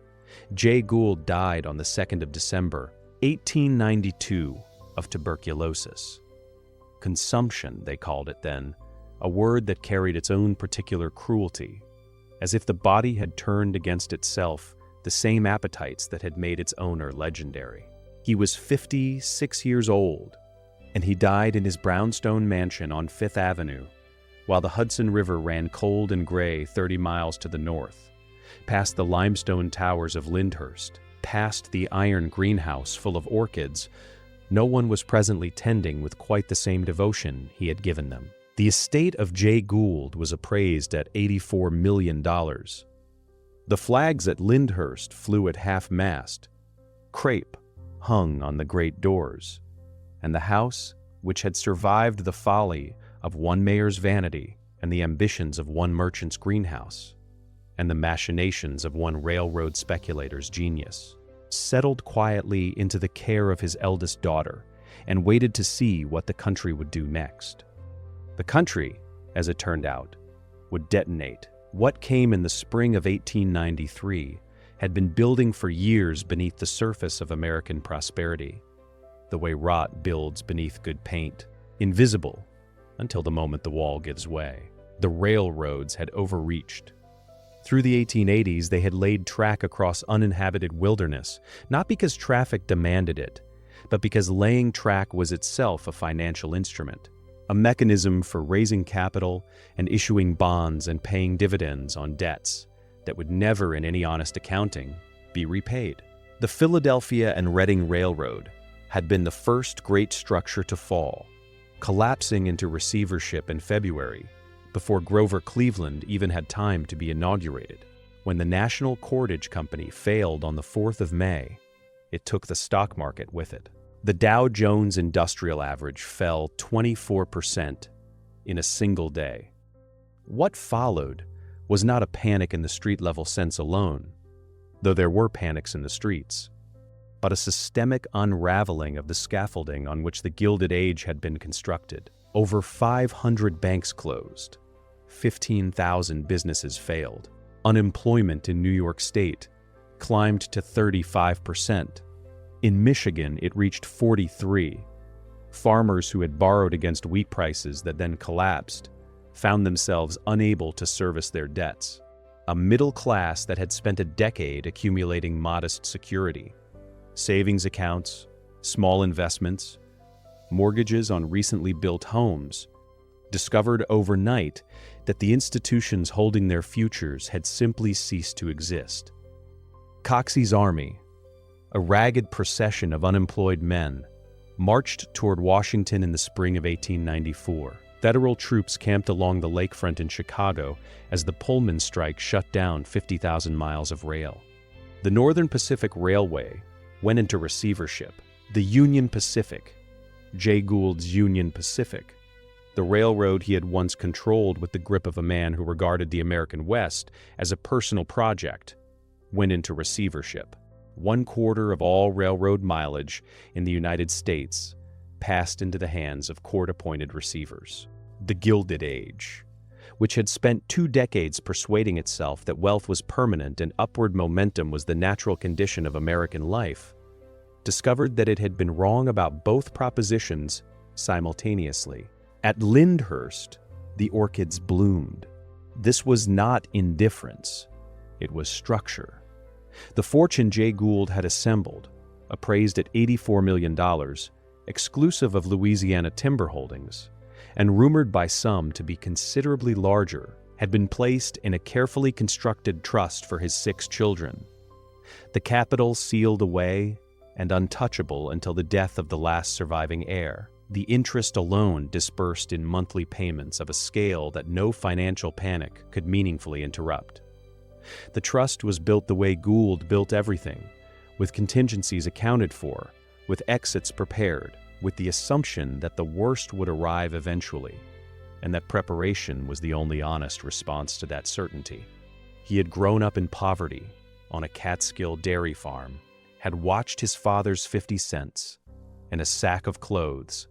Jay Gould died on the 2nd of December, 1892, of tuberculosis. Consumption, they called it then, a word that carried its own particular cruelty, as if the body had turned against itself the same appetites that had made its owner legendary. He was 56 years old, and he died in his brownstone mansion on Fifth Avenue, while the Hudson River ran cold and gray 30 miles to the north, past the limestone towers of Lyndhurst, past the iron greenhouse full of orchids no one was presently tending with quite the same devotion he had given them. The estate of Jay Gould was appraised at $84 million. The flags at Lyndhurst flew at half-mast. Crape hung on the great doors, and the house, which had survived the folly of one mayor's vanity and the ambitions of one merchant's greenhouse, and the machinations of one railroad speculator's genius, settled quietly into the care of his eldest daughter and waited to see what the country would do next. The country, as it turned out, would detonate. What came in the spring of 1893 had been building for years beneath the surface of American prosperity, the way rot builds beneath good paint, invisible until the moment the wall gives way. The railroads had overreached. Through the 1880s, they had laid track across uninhabited wilderness, not because traffic demanded it, but because laying track was itself a financial instrument, a mechanism for raising capital and issuing bonds and paying dividends on debts that would never, in any honest accounting, be repaid. The Philadelphia and Reading Railroad had been the first great structure to fall, collapsing into receivership in February, before Grover Cleveland even had time to be inaugurated. When the National Cordage Company failed on the 4th of May, it took the stock market with it. The Dow Jones Industrial Average fell 24% in a single day. What followed was not a panic in the street-level sense alone, though there were panics in the streets, but a systemic unraveling of the scaffolding on which the Gilded Age had been constructed. Over 500 banks closed. 15,000 businesses failed. Unemployment in New York State climbed to 35%. In Michigan, it reached 43%. Farmers who had borrowed against wheat prices that then collapsed found themselves unable to service their debts. A middle class that had spent a decade accumulating modest security, savings accounts, small investments, mortgages on recently built homes, discovered overnight that the institutions holding their futures had simply ceased to exist. Coxey's army, a ragged procession of unemployed men, marched toward Washington in the spring of 1894. Federal troops camped along the lakefront in Chicago as the Pullman strike shut down 50,000 miles of rail. The Northern Pacific Railway went into receivership. The Union Pacific, Jay Gould's Union Pacific, the railroad he had once controlled with the grip of a man who regarded the American West as a personal project, went into receivership. 1/4 of all railroad mileage in the United States passed into the hands of court-appointed receivers. The Gilded Age, which had spent 2 decades persuading itself that wealth was permanent and upward momentum was the natural condition of American life, discovered that it had been wrong about both propositions simultaneously. At Lyndhurst, the orchids bloomed. This was not indifference, it was structure. The fortune Jay Gould had assembled, appraised at $84 million, exclusive of Louisiana timber holdings, and rumored by some to be considerably larger, had been placed in a carefully constructed trust for his 6 children. The capital sealed away and untouchable until the death of the last surviving heir. The interest alone dispersed in monthly payments of a scale that no financial panic could meaningfully interrupt. The trust was built the way Gould built everything, with contingencies accounted for, with exits prepared, with the assumption that the worst would arrive eventually, and that preparation was the only honest response to that certainty. He had grown up in poverty, on a Catskill dairy farm, had watched his father's 50 cents and a sack of clothes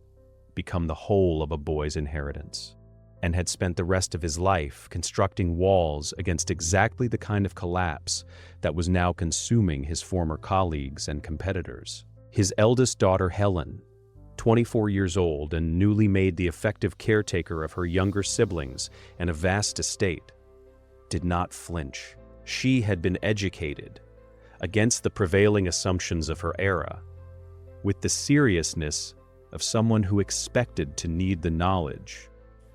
become the whole of a boy's inheritance, and had spent the rest of his life constructing walls against exactly the kind of collapse that was now consuming his former colleagues and competitors. His eldest daughter, Helen, 24 years old and newly made the effective caretaker of her younger siblings and a vast estate, did not flinch. She had been educated, against the prevailing assumptions of her era, with the seriousness of someone who expected to need the knowledge.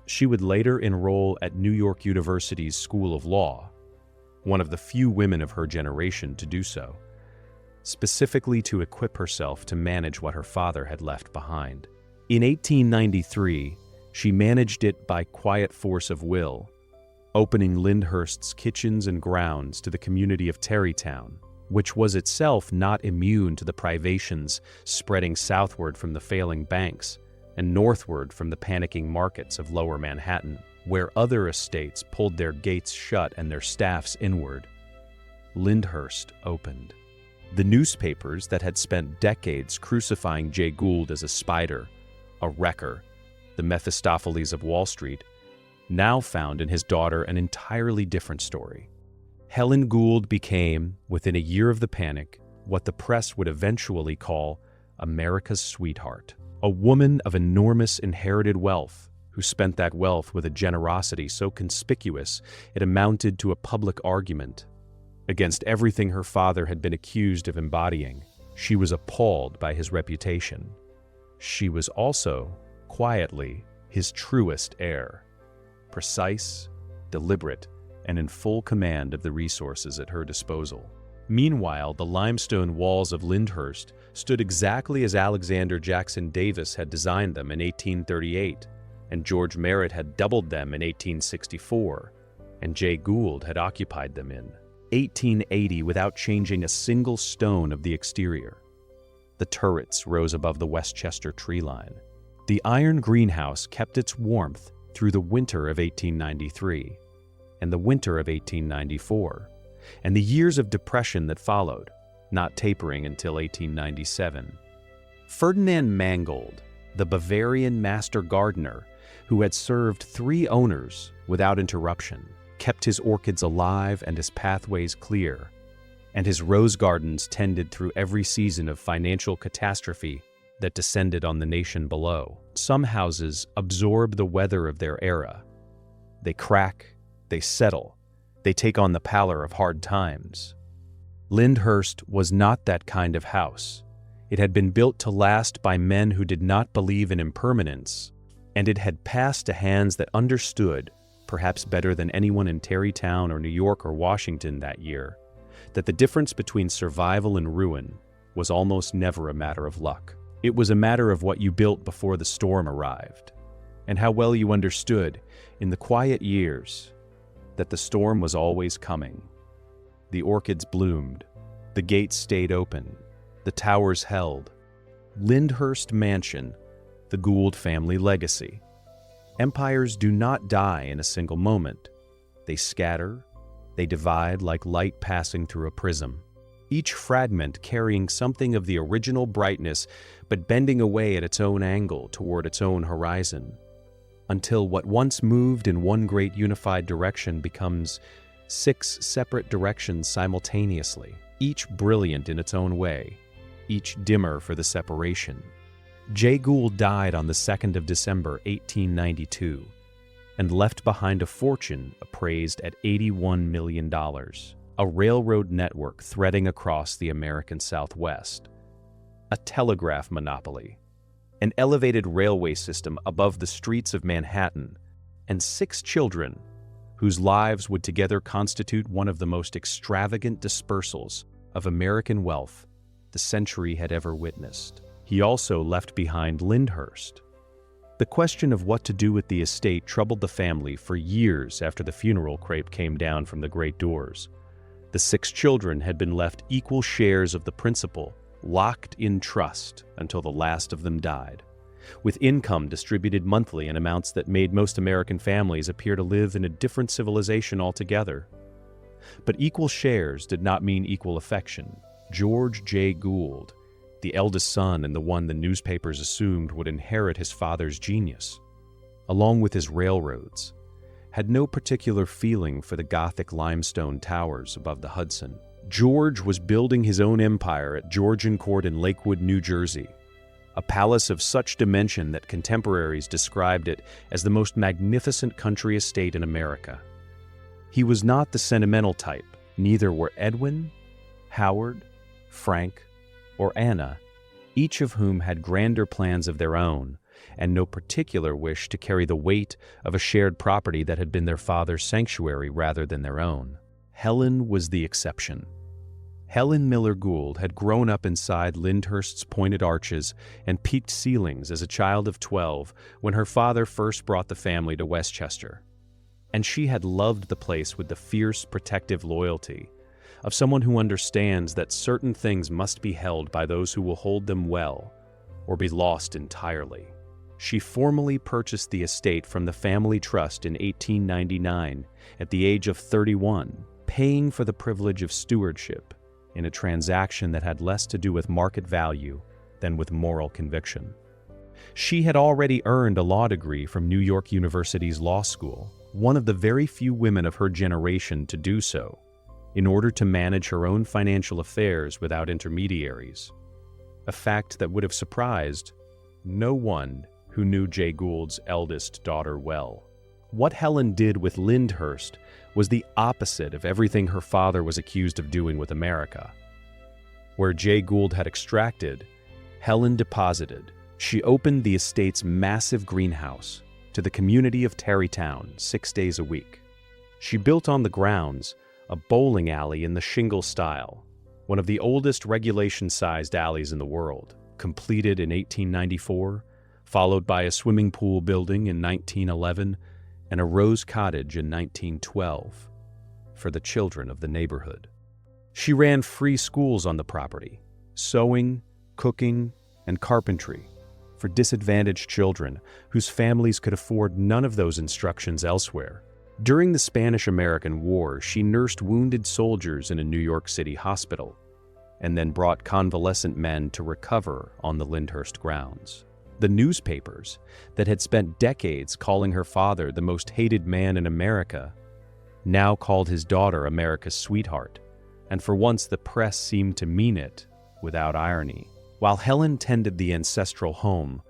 She would later enroll at New York University's School of Law, one of the few women of her generation to do so, specifically to equip herself to manage what her father had left behind. In 1893, she managed it by quiet force of will, opening Lyndhurst's kitchens and grounds to the community of Tarrytown, which was itself not immune to the privations spreading southward from the failing banks and northward from the panicking markets of Lower Manhattan, where other estates pulled their gates shut and their staffs inward. Lyndhurst opened. The newspapers that had spent decades crucifying Jay Gould as a spider, a wrecker, the Mephistopheles of Wall Street, now found in his daughter an entirely different story. Helen Gould became, within a year of the panic, what the press would eventually call America's sweetheart, a woman of enormous inherited wealth who spent that wealth with a generosity so conspicuous it amounted to a public argument. Against everything her father had been accused of embodying, she was appalled by his reputation. She was also, quietly, his truest heir, precise, deliberate, and in full command of the resources at her disposal. Meanwhile, the limestone walls of Lyndhurst stood exactly as Alexander Jackson Davis had designed them in 1838, and George Merritt had doubled them in 1864, and Jay Gould had occupied them in 1880 without changing a single stone of the exterior. The turrets rose above the Westchester tree line. The iron greenhouse kept its warmth through the winter of 1893 and the winter of 1894, and the years of depression that followed, not tapering until 1897. Ferdinand Mangold, the Bavarian master gardener who had served 3 owners without interruption, kept his orchids alive and his pathways clear, and his rose gardens tended through every season of financial catastrophe that descended on the nation below. Some houses absorbed the weather of their era, They crack, they settle, they take on the pallor of hard times. Lyndhurst was not that kind of house. It had been built to last by men who did not believe in impermanence, and it had passed to hands that understood, perhaps better than anyone in Tarrytown or New York or Washington that year, that the difference between survival and ruin was almost never a matter of luck. It was a matter of what you built before the storm arrived, and how well you understood, in the quiet years, that the storm was always coming. The orchids bloomed, the gates stayed open, the towers held. Lyndhurst Mansion, the Gould family legacy. Empires do not die in a single moment. They scatter, they divide like light passing through a prism, each fragment carrying something of the original brightness but bending away at its own angle toward its own horizon, until what once moved in one great unified direction becomes 6 separate directions simultaneously, each brilliant in its own way, each dimmer for the separation. Jay Gould died on the 2nd of December, 1892, and left behind a fortune appraised at $81 million, a railroad network threading across the American Southwest, a telegraph monopoly, an elevated railway system above the streets of Manhattan, and 6 children whose lives would together constitute one of the most extravagant dispersals of American wealth the century had ever witnessed. He also left behind Lyndhurst. The question of what to do with the estate troubled the family for years after the funeral crepe came down from the great doors. The 6 children had been left equal shares of the principal, locked in trust until the last of them died, with income distributed monthly in amounts that made most American families appear to live in a different civilization altogether. But equal shares did not mean equal affection. George J. Gould, the eldest son and the one the newspapers assumed would inherit his father's genius, along with his railroads, had no particular feeling for the Gothic limestone towers above the Hudson. George was building his own empire at Georgian Court in Lakewood, New Jersey, a palace of such dimension that contemporaries described it as the most magnificent country estate in America. He was not the sentimental type, neither were Edwin, Howard, Frank, or Anna, each of whom had grander plans of their own, and no particular wish to carry the weight of a shared property that had been their father's sanctuary rather than their own. Helen was the exception. Helen Miller Gould had grown up inside Lyndhurst's pointed arches and peaked ceilings as a child of 12 when her father first brought the family to Westchester. And she had loved the place with the fierce, protective loyalty of someone who understands that certain things must be held by those who will hold them well, or be lost entirely. She formally purchased the estate from the family trust in 1899 at the age of 31, paying for the privilege of stewardship in a transaction that had less to do with market value than with moral conviction. She had already earned a law degree from New York University's law school, one of the very few women of her generation to do so, in order to manage her own financial affairs without intermediaries, a fact that would have surprised no one who knew Jay Gould's eldest daughter well. What Helen did with Lyndhurst was the opposite of everything her father was accused of doing with America. Where Jay Gould had extracted, Helen deposited. She opened the estate's massive greenhouse to the community of Tarrytown 6 days a week. She built on the grounds a bowling alley in the shingle style, one of the oldest regulation-sized alleys in the world, completed in 1894, followed by a swimming pool building in 1911 and a rose cottage in 1912 for the children of the neighborhood. She ran free schools on the property, sewing, cooking, and carpentry for disadvantaged children whose families could afford none of those instructions elsewhere. During the Spanish-American War, she nursed wounded soldiers in a New York City hospital and then brought convalescent men to recover on the Lyndhurst grounds. The newspapers that had spent decades calling her father the most hated man in America now called his daughter America's sweetheart, and for once the press seemed to mean it without irony. While Helen tended the ancestral home,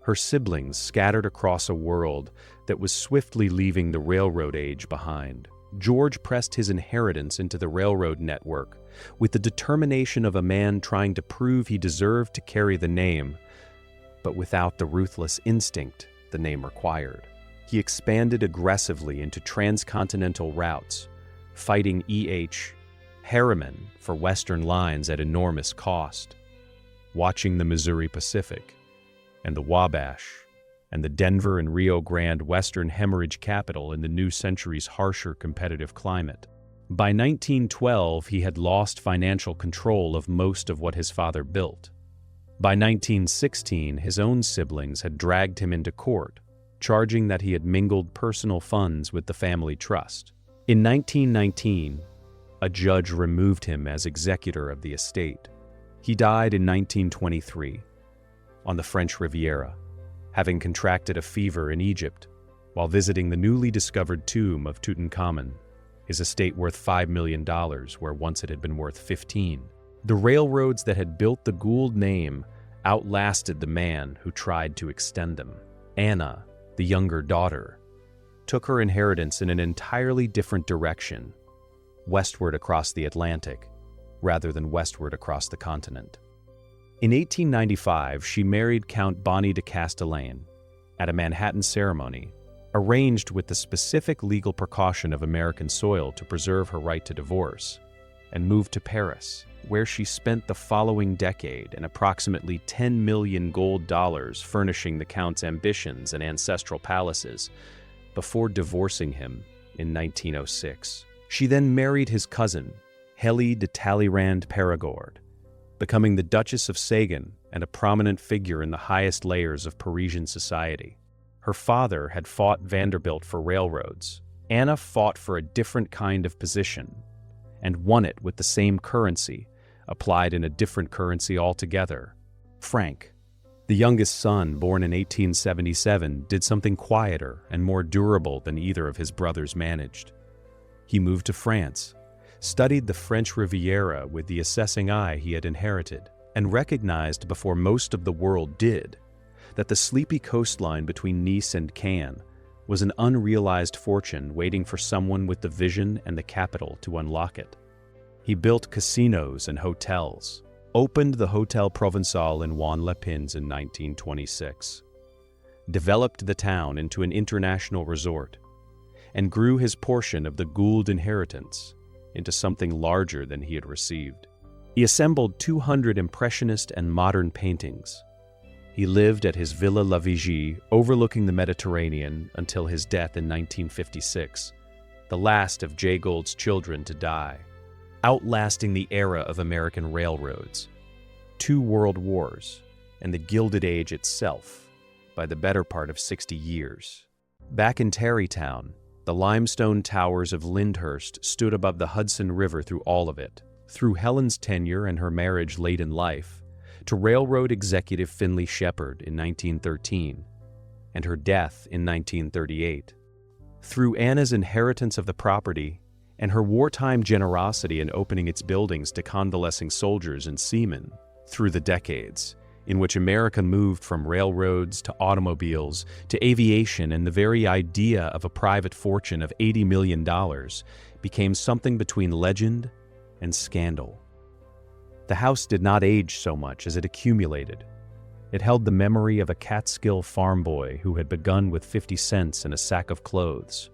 her siblings scattered across a world that was swiftly leaving the railroad age behind. George pressed his inheritance into the railroad network with the determination of a man trying to prove he deserved to carry the name, but without the ruthless instinct the name required. He expanded aggressively into transcontinental routes, fighting Harriman for Western lines at enormous cost, watching the Missouri Pacific and the Wabash and the Denver and Rio Grande Western hemorrhage capital in the new century's harsher competitive climate. By 1912, he had lost financial control of most of what his father built. By 1916, his own siblings had dragged him into court, charging that he had mingled personal funds with the family trust. In 1919, a judge removed him as executor of the estate. He died in 1923 on the French Riviera, having contracted a fever in Egypt while visiting the newly discovered tomb of Tutankhamun, his estate worth $5 million where once it had been worth 15. The railroads that had built the Gould name outlasted the man who tried to extend them. Anna, the younger daughter, took her inheritance in an entirely different direction, westward across the Atlantic, rather than westward across the continent. In 1895, she married Count Bonny de Castellane at a Manhattan ceremony, arranged with the specific legal precaution of American soil to preserve her right to divorce, and moved to Paris, where she spent the following decade and approximately 10 million gold dollars furnishing the Count's ambitions and ancestral palaces, before divorcing him in 1906. She then married his cousin, Hélie de Talleyrand-Périgord, becoming the Duchess of Sagan and a prominent figure in the highest layers of Parisian society. Her father had fought Vanderbilt for railroads. Anna fought for a different kind of position and won it with the same currency, applied in a different currency altogether. Frank, the youngest son, born in 1877, did something quieter and more durable than either of his brothers managed. He moved to France, studied the French Riviera with the assessing eye he had inherited, and recognized before most of the world did that the sleepy coastline between Nice and Cannes was an unrealized fortune waiting for someone with the vision and the capital to unlock it. He built casinos and hotels, opened the Hotel Provençal in Juan-les-Pins in 1926, developed the town into an international resort, and grew his portion of the Gould inheritance into something larger than he had received. He assembled 200 impressionist and modern paintings. He lived at his Villa La Vigie, overlooking the Mediterranean, until his death in 1956, the last of Jay Gould's children to die, outlasting the era of American railroads, 2 world wars, and the Gilded Age itself by the better part of 60 years. Back in Tarrytown, the limestone towers of Lyndhurst stood above the Hudson River through all of it, through Helen's tenure and her marriage late in life, to railroad executive Finley Shepard in 1913, and her death in 1938, through Anna's inheritance of the property and her wartime generosity in opening its buildings to convalescing soldiers and seamen, through the decades in which America moved from railroads to automobiles to aviation, and the very idea of a private fortune of $80 million became something between legend and scandal. The house did not age so much as it accumulated. It held the memory of a Catskill farm boy who had begun with 50 cents and a sack of clothes,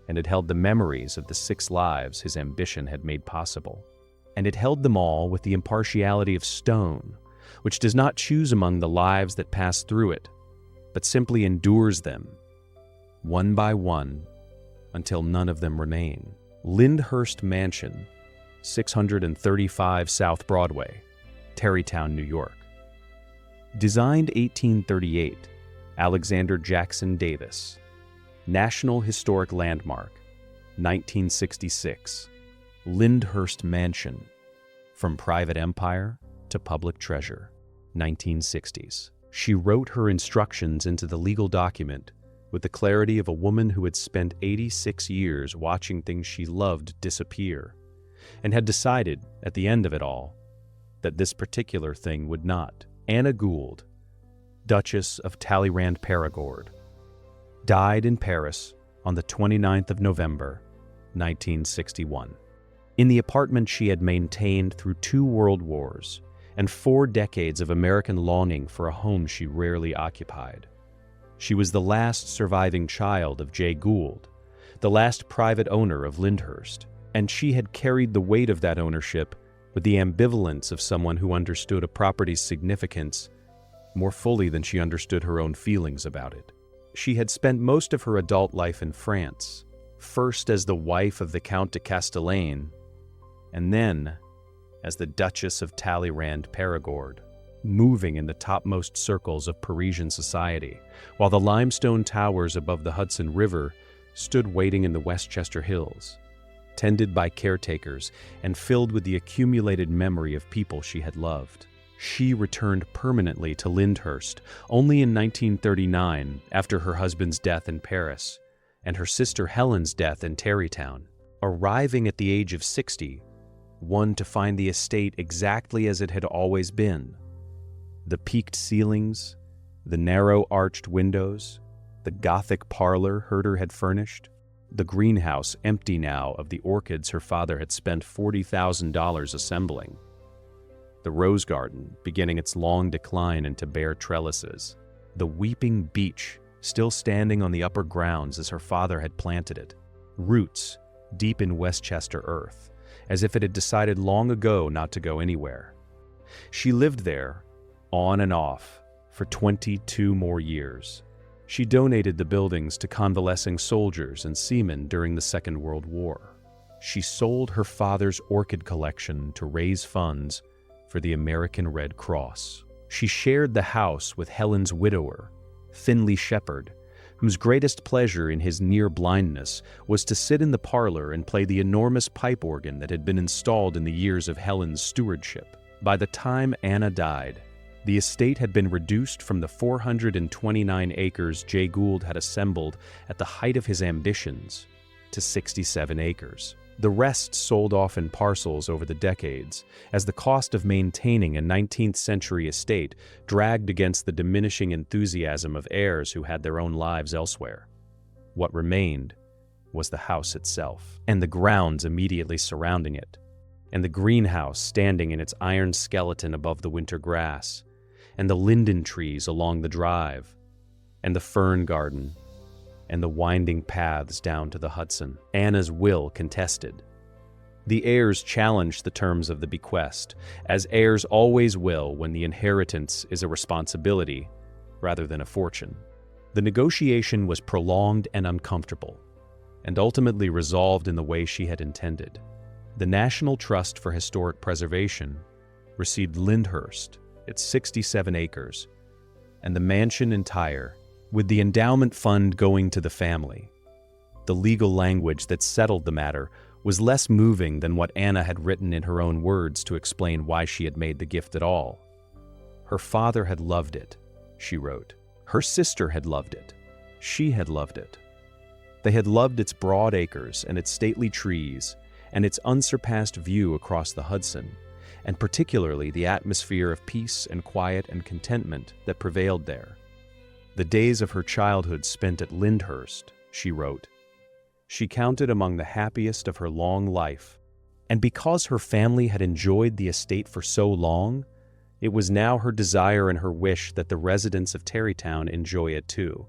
and it held the memories of the 6 lives his ambition had made possible. And it held them all with the impartiality of stone, which does not choose among the lives that pass through it, but simply endures them, one by one, until none of them remain. Lyndhurst Mansion, 635 South Broadway, Tarrytown, New York. Designed 1838, Alexander Jackson Davis. National Historic Landmark, 1966. Lyndhurst Mansion, from private empire to public treasure, 1960s. She wrote her instructions into the legal document with the clarity of a woman who had spent 86 years watching things she loved disappear, and had decided, at the end of it all, that this particular thing would not. Anna Gould, Duchess of Talleyrand-Périgord, died in Paris on the 29th of November, 1961. In the apartment she had maintained through 2 world wars and 4 decades of American longing for a home she rarely occupied. She was the last surviving child of Jay Gould, the last private owner of Lyndhurst, and she had carried the weight of that ownership with the ambivalence of someone who understood a property's significance more fully than she understood her own feelings about it. She had spent most of her adult life in France, first as the wife of the Count de Castellane, and then as the Duchess of Talleyrand-Périgord, moving in the topmost circles of Parisian society, while the limestone towers above the Hudson River stood waiting in the Westchester Hills, tended by caretakers and filled with the accumulated memory of people she had loved. She returned permanently to Lyndhurst only in 1939 after her husband's death in Paris and her sister Helen's death in Tarrytown, arriving at the age of 60, one to find the estate exactly as it had always been. The peaked ceilings, the narrow arched windows, the Gothic parlor Herder had furnished, the greenhouse empty now of the orchids her father had spent $40,000 assembling, the rose garden beginning its long decline into bare trellises, the weeping beech still standing on the upper grounds as her father had planted it, roots deep in Westchester earth, as if it had decided long ago not to go anywhere. She lived there, on and off, for 22 more years. She donated the buildings to convalescing soldiers and seamen during the Second World War. She sold her father's orchid collection to raise funds for the American Red Cross. She shared the house with Helen's widower, Finley Shepherd, whose greatest pleasure in his near blindness was to sit in the parlor and play the enormous pipe organ that had been installed in the years of Helen's stewardship. By the time Anna died, the estate had been reduced from the 429 acres Jay Gould had assembled at the height of his ambitions to 67 acres. The rest sold off in parcels over the decades, as the cost of maintaining a 19th-century estate dragged against the diminishing enthusiasm of heirs who had their own lives elsewhere. What remained was the house itself, and the grounds immediately surrounding it, and the greenhouse standing in its iron skeleton above the winter grass, and the linden trees along the drive, and the fern garden, and the winding paths down to the Hudson. Anna's will contested. The heirs challenged the terms of the bequest, as heirs always will when the inheritance is a responsibility rather than a fortune. The negotiation was prolonged and uncomfortable, and ultimately resolved in the way she had intended. The National Trust for Historic Preservation received Lyndhurst, its 67 acres, and the mansion entire, with the endowment fund going to the family. The legal language that settled the matter was less moving than what Anna had written in her own words to explain why she had made the gift at all. Her father had loved it, she wrote. Her sister had loved it. She had loved it. They had loved its broad acres and its stately trees and its unsurpassed view across the Hudson, and particularly the atmosphere of peace and quiet and contentment that prevailed there. The days of her childhood spent at Lyndhurst, she wrote, she counted among the happiest of her long life, and because her family had enjoyed the estate for so long, it was now her desire and her wish that the residents of Tarrytown enjoy it too,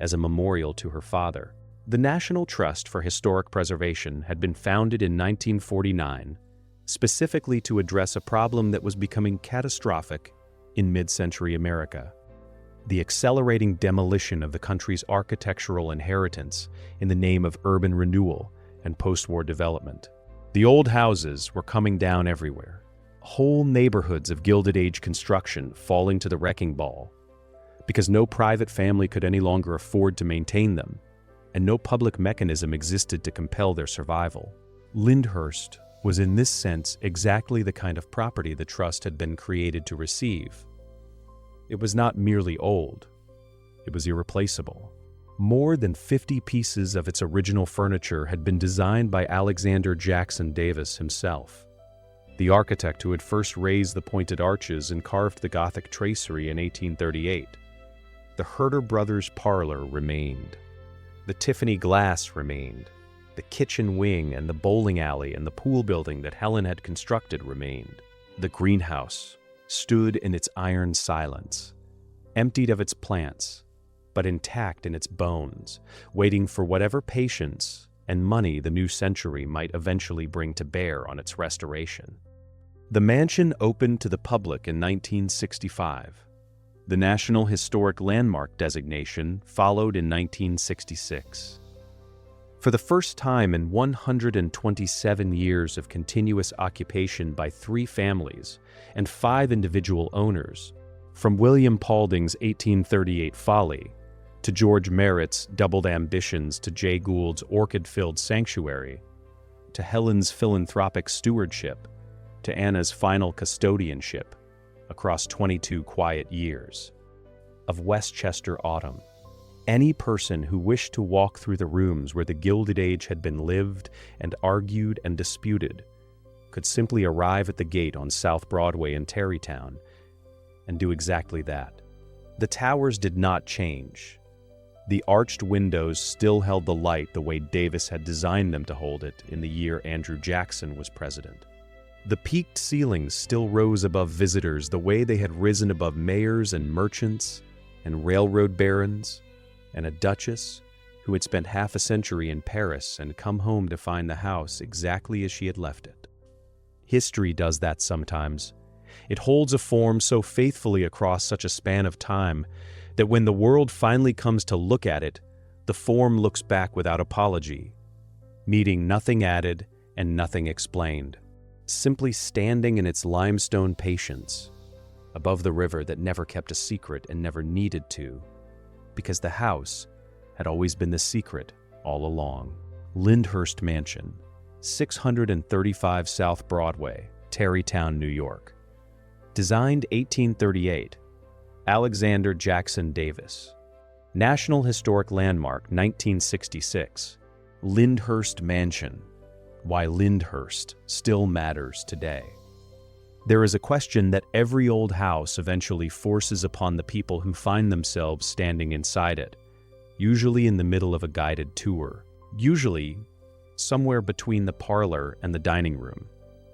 as a memorial to her father. The National Trust for Historic Preservation had been founded in 1949, specifically to address a problem that was becoming catastrophic in mid-century America: the accelerating demolition of the country's architectural inheritance in the name of urban renewal and post-war development. The old houses were coming down everywhere, whole neighborhoods of Gilded Age construction falling to the wrecking ball, because no private family could any longer afford to maintain them, and no public mechanism existed to compel their survival. Lyndhurst was in this sense exactly the kind of property the trust had been created to receive. It was not merely old, it was irreplaceable. More than 50 pieces of its original furniture had been designed by Alexander Jackson Davis himself, the architect who had first raised the pointed arches and carved the Gothic tracery in 1838. The Herder brothers' parlor remained. The Tiffany glass remained. The kitchen wing and the bowling alley and the pool building that Helen had constructed remained. The greenhouse stood in its iron silence, emptied of its plants, but intact in its bones, waiting for whatever patience and money the new century might eventually bring to bear on its restoration. The mansion opened to the public in 1965. The National Historic Landmark designation followed in 1966. For the first time in 127 years of continuous occupation by 3 families and 5 individual owners, from William Paulding's 1838 folly to George Merritt's doubled ambitions to Jay Gould's orchid-filled sanctuary, to Helen's philanthropic stewardship, to Anna's final custodianship, across 22 quiet years of Westchester autumn, any person who wished to walk through the rooms where the Gilded Age had been lived and argued and disputed could simply arrive at the gate on South Broadway in Tarrytown and do exactly that. The towers did not change. The arched windows still held the light the way Davis had designed them to hold it in the year Andrew Jackson was president. The peaked ceilings still rose above visitors the way they had risen above mayors and merchants and railroad barons and a duchess who had spent half a century in Paris and come home to find the house exactly as she had left it. History does that sometimes. It holds a form so faithfully across such a span of time that when the world finally comes to look at it, the form looks back without apology, meeting nothing added and nothing explained, simply standing in its limestone patience above the river that never kept a secret and never needed to, because the house had always been the secret all along. Lyndhurst Mansion, 635 South Broadway, Tarrytown, New York. Designed 1838, Alexander Jackson Davis. National Historic Landmark 1966, Lyndhurst Mansion. Why Lyndhurst still matters today. There is a question that every old house eventually forces upon the people who find themselves standing inside it, usually in the middle of a guided tour, usually somewhere between the parlor and the dining room,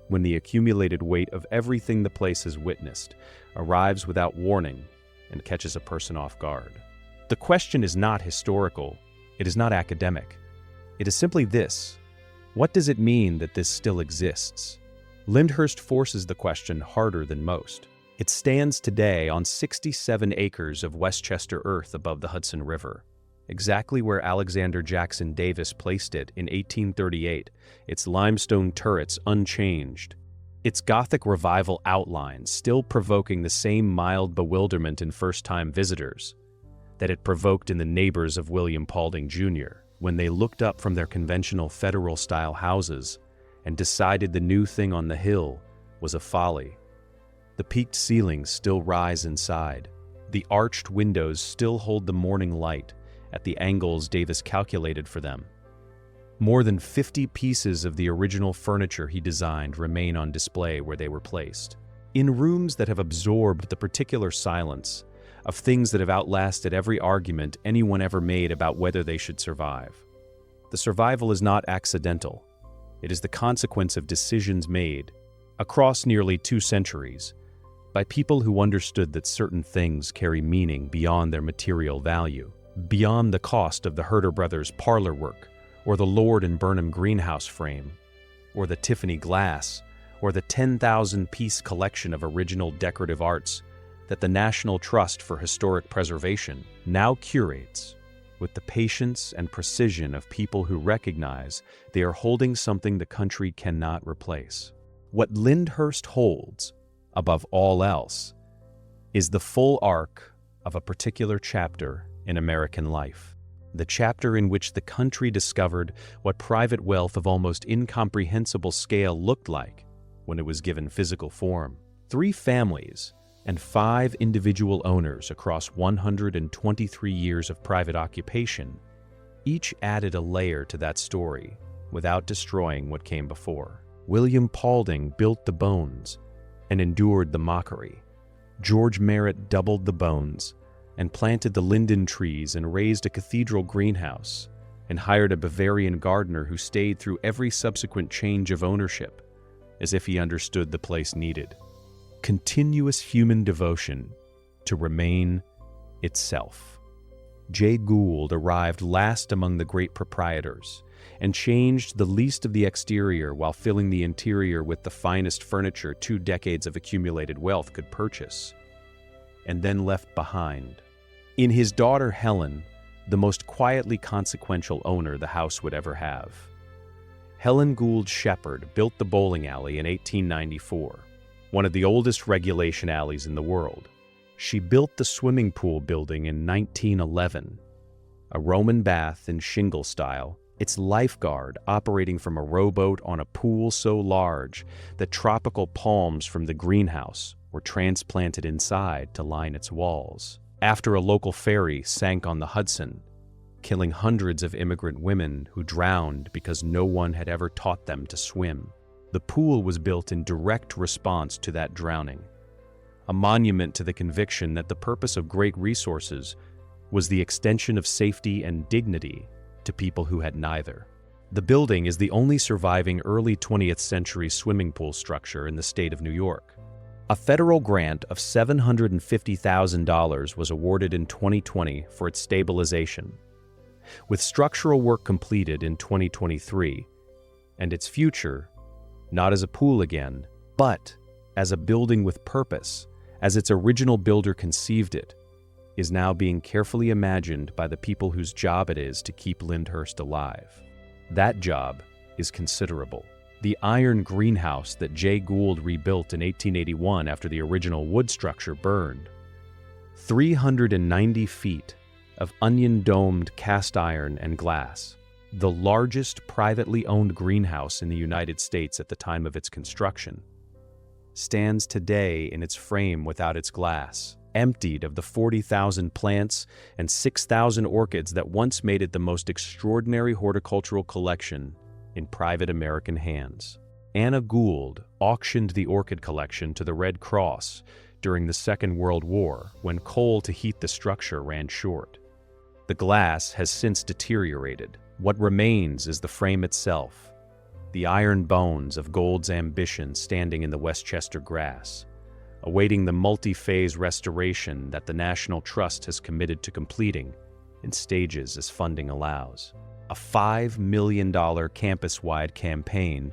when the accumulated weight of everything the place has witnessed arrives without warning and catches a person off guard. The question is not historical, it is not academic. It is simply this: what does it mean that this still exists? Lyndhurst forces the question harder than most. It stands today on 67 acres of Westchester earth above the Hudson River, exactly where Alexander Jackson Davis placed it in 1838, its limestone turrets unchanged, its Gothic Revival outlines still provoking the same mild bewilderment in first-time visitors that it provoked in the neighbors of William Paulding Jr. when they looked up from their conventional federal-style houses and decided the new thing on the hill was a folly. The peaked ceilings still rise inside. The arched windows still hold the morning light at the angles Davis calculated for them. More than 50 pieces of the original furniture he designed remain on display where they were placed, in rooms that have absorbed the particular silence of things that have outlasted every argument anyone ever made about whether they should survive. The survival is not accidental. It is the consequence of decisions made across nearly 2 centuries by people who understood that certain things carry meaning beyond their material value, beyond the cost of the Herder brothers' parlor work, or the Lord and Burnham greenhouse frame, or the Tiffany glass, or the 10,000-piece collection of original decorative arts that the National Trust for Historic Preservation now curates with the patience and precision of people who recognize they are holding something the country cannot replace. What Lyndhurst holds, above all else, is the full arc of a particular chapter in American life. The chapter in which the country discovered what private wealth of almost incomprehensible scale looked like when it was given physical form. 3 families and 5 individual owners across 123 years of private occupation each added a layer to that story without destroying what came before. William Paulding built the bones and endured the mockery. George Merritt doubled the bones, and planted the linden trees and raised a cathedral greenhouse and hired a Bavarian gardener who stayed through every subsequent change of ownership, as if he understood the place needed continuous human devotion to remain itself. Jay Gould arrived last among the great proprietors and changed the least of the exterior while filling the interior with the finest furniture 2 decades of accumulated wealth could purchase, and then left behind. In his daughter Helen, the most quietly consequential owner the house would ever have. Helen Gould Shepherd built the bowling alley in 1894, one of the oldest regulation alleys in the world. She built the swimming pool building in 1911, a Roman bath in shingle style, its lifeguard operating from a rowboat on a pool so large that tropical palms from the greenhouse were transplanted inside to line its walls. After a local ferry sank on the Hudson, killing hundreds of immigrant women who drowned because no one had ever taught them to swim, the pool was built in direct response to that drowning, a monument to the conviction that the purpose of great resources was the extension of safety and dignity to people who had neither. The building is the only surviving early 20th century swimming pool structure in the state of New York. A federal grant of $750,000 was awarded in 2020 for its stabilization, with structural work completed in 2023, and its future, not as a pool again, but as a building with purpose, as its original builder conceived it, is now being carefully imagined by the people whose job it is to keep Lyndhurst alive. That job is considerable. The iron greenhouse that Jay Gould rebuilt in 1881 after the original wood structure burned. 390 feet of onion-domed cast iron and glass, the largest privately owned greenhouse in the United States at the time of its construction, stands today in its frame without its glass, emptied of the 40,000 plants and 6,000 orchids that once made it the most extraordinary horticultural collection in private American hands. Anna Gould auctioned the orchid collection to the Red Cross during the Second World War when coal to heat the structure ran short. The glass has since deteriorated. What remains is the frame itself, the iron bones of Gould's ambition standing in the Westchester grass, awaiting the multi-phase restoration that the National Trust has committed to completing in stages as funding allows. A $5 million campus-wide campaign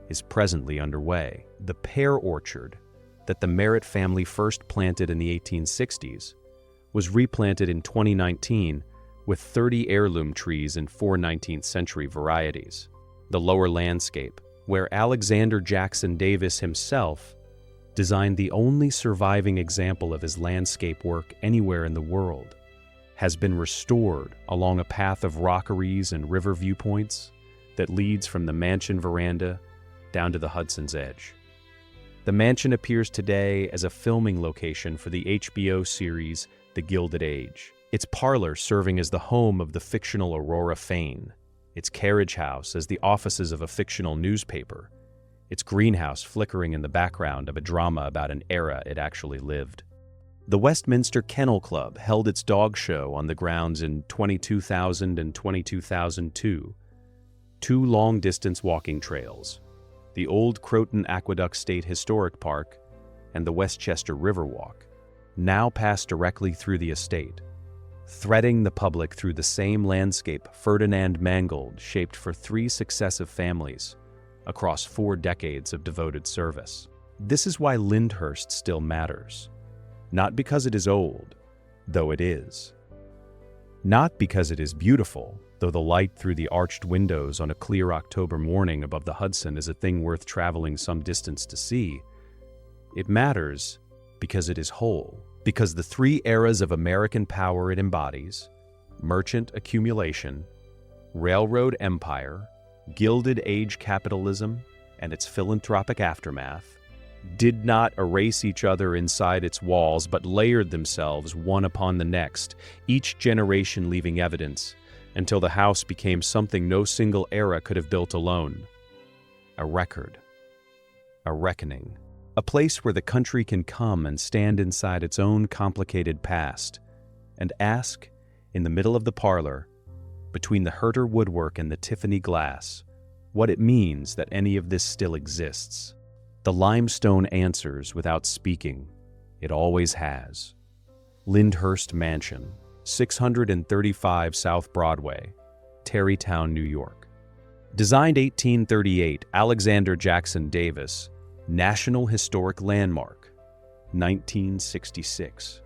is presently underway. The pear orchard that the Merritt family first planted in the 1860s was replanted in 2019 with 30 heirloom trees and 4 19th century varieties. The lower landscape, where Alexander Jackson Davis himself designed the only surviving example of his landscape work anywhere in the world, has been restored along a path of rockeries and river viewpoints that leads from the mansion veranda down to the Hudson's edge. The mansion appears today as a filming location for the HBO series The Gilded Age, its parlor serving as the home of the fictional Aurora Fane, its carriage house as the offices of a fictional newspaper, its greenhouse flickering in the background of a drama about an era it actually lived. The Westminster Kennel Club held its dog show on the grounds in 2000 and 2002, 2 long-distance walking trails, the Old Croton Aqueduct State Historic Park and the Westchester Riverwalk, now pass directly through the estate, threading the public through the same landscape Ferdinand Mangold shaped for 3 successive families across 4 decades of devoted service. This is why Lyndhurst still matters. Not because it is old, though it is. Not because it is beautiful, though the light through the arched windows on a clear October morning above the Hudson is a thing worth traveling some distance to see. It matters because it is whole, because the 3 eras of American power it embodies, merchant accumulation, railroad empire, Gilded Age capitalism, and its philanthropic aftermath, did not erase each other inside its walls, but layered themselves one upon the next, each generation leaving evidence, until the house became something no single era could have built alone. A record. A reckoning. A place where the country can come and stand inside its own complicated past and ask, in the middle of the parlor, between the Herter woodwork and the Tiffany glass, what it means that any of this still exists. The limestone answers without speaking. It always has. Lyndhurst Mansion, 635 South Broadway, Tarrytown, New York. Designed 1838, Alexander Jackson Davis, National Historic Landmark, 1966.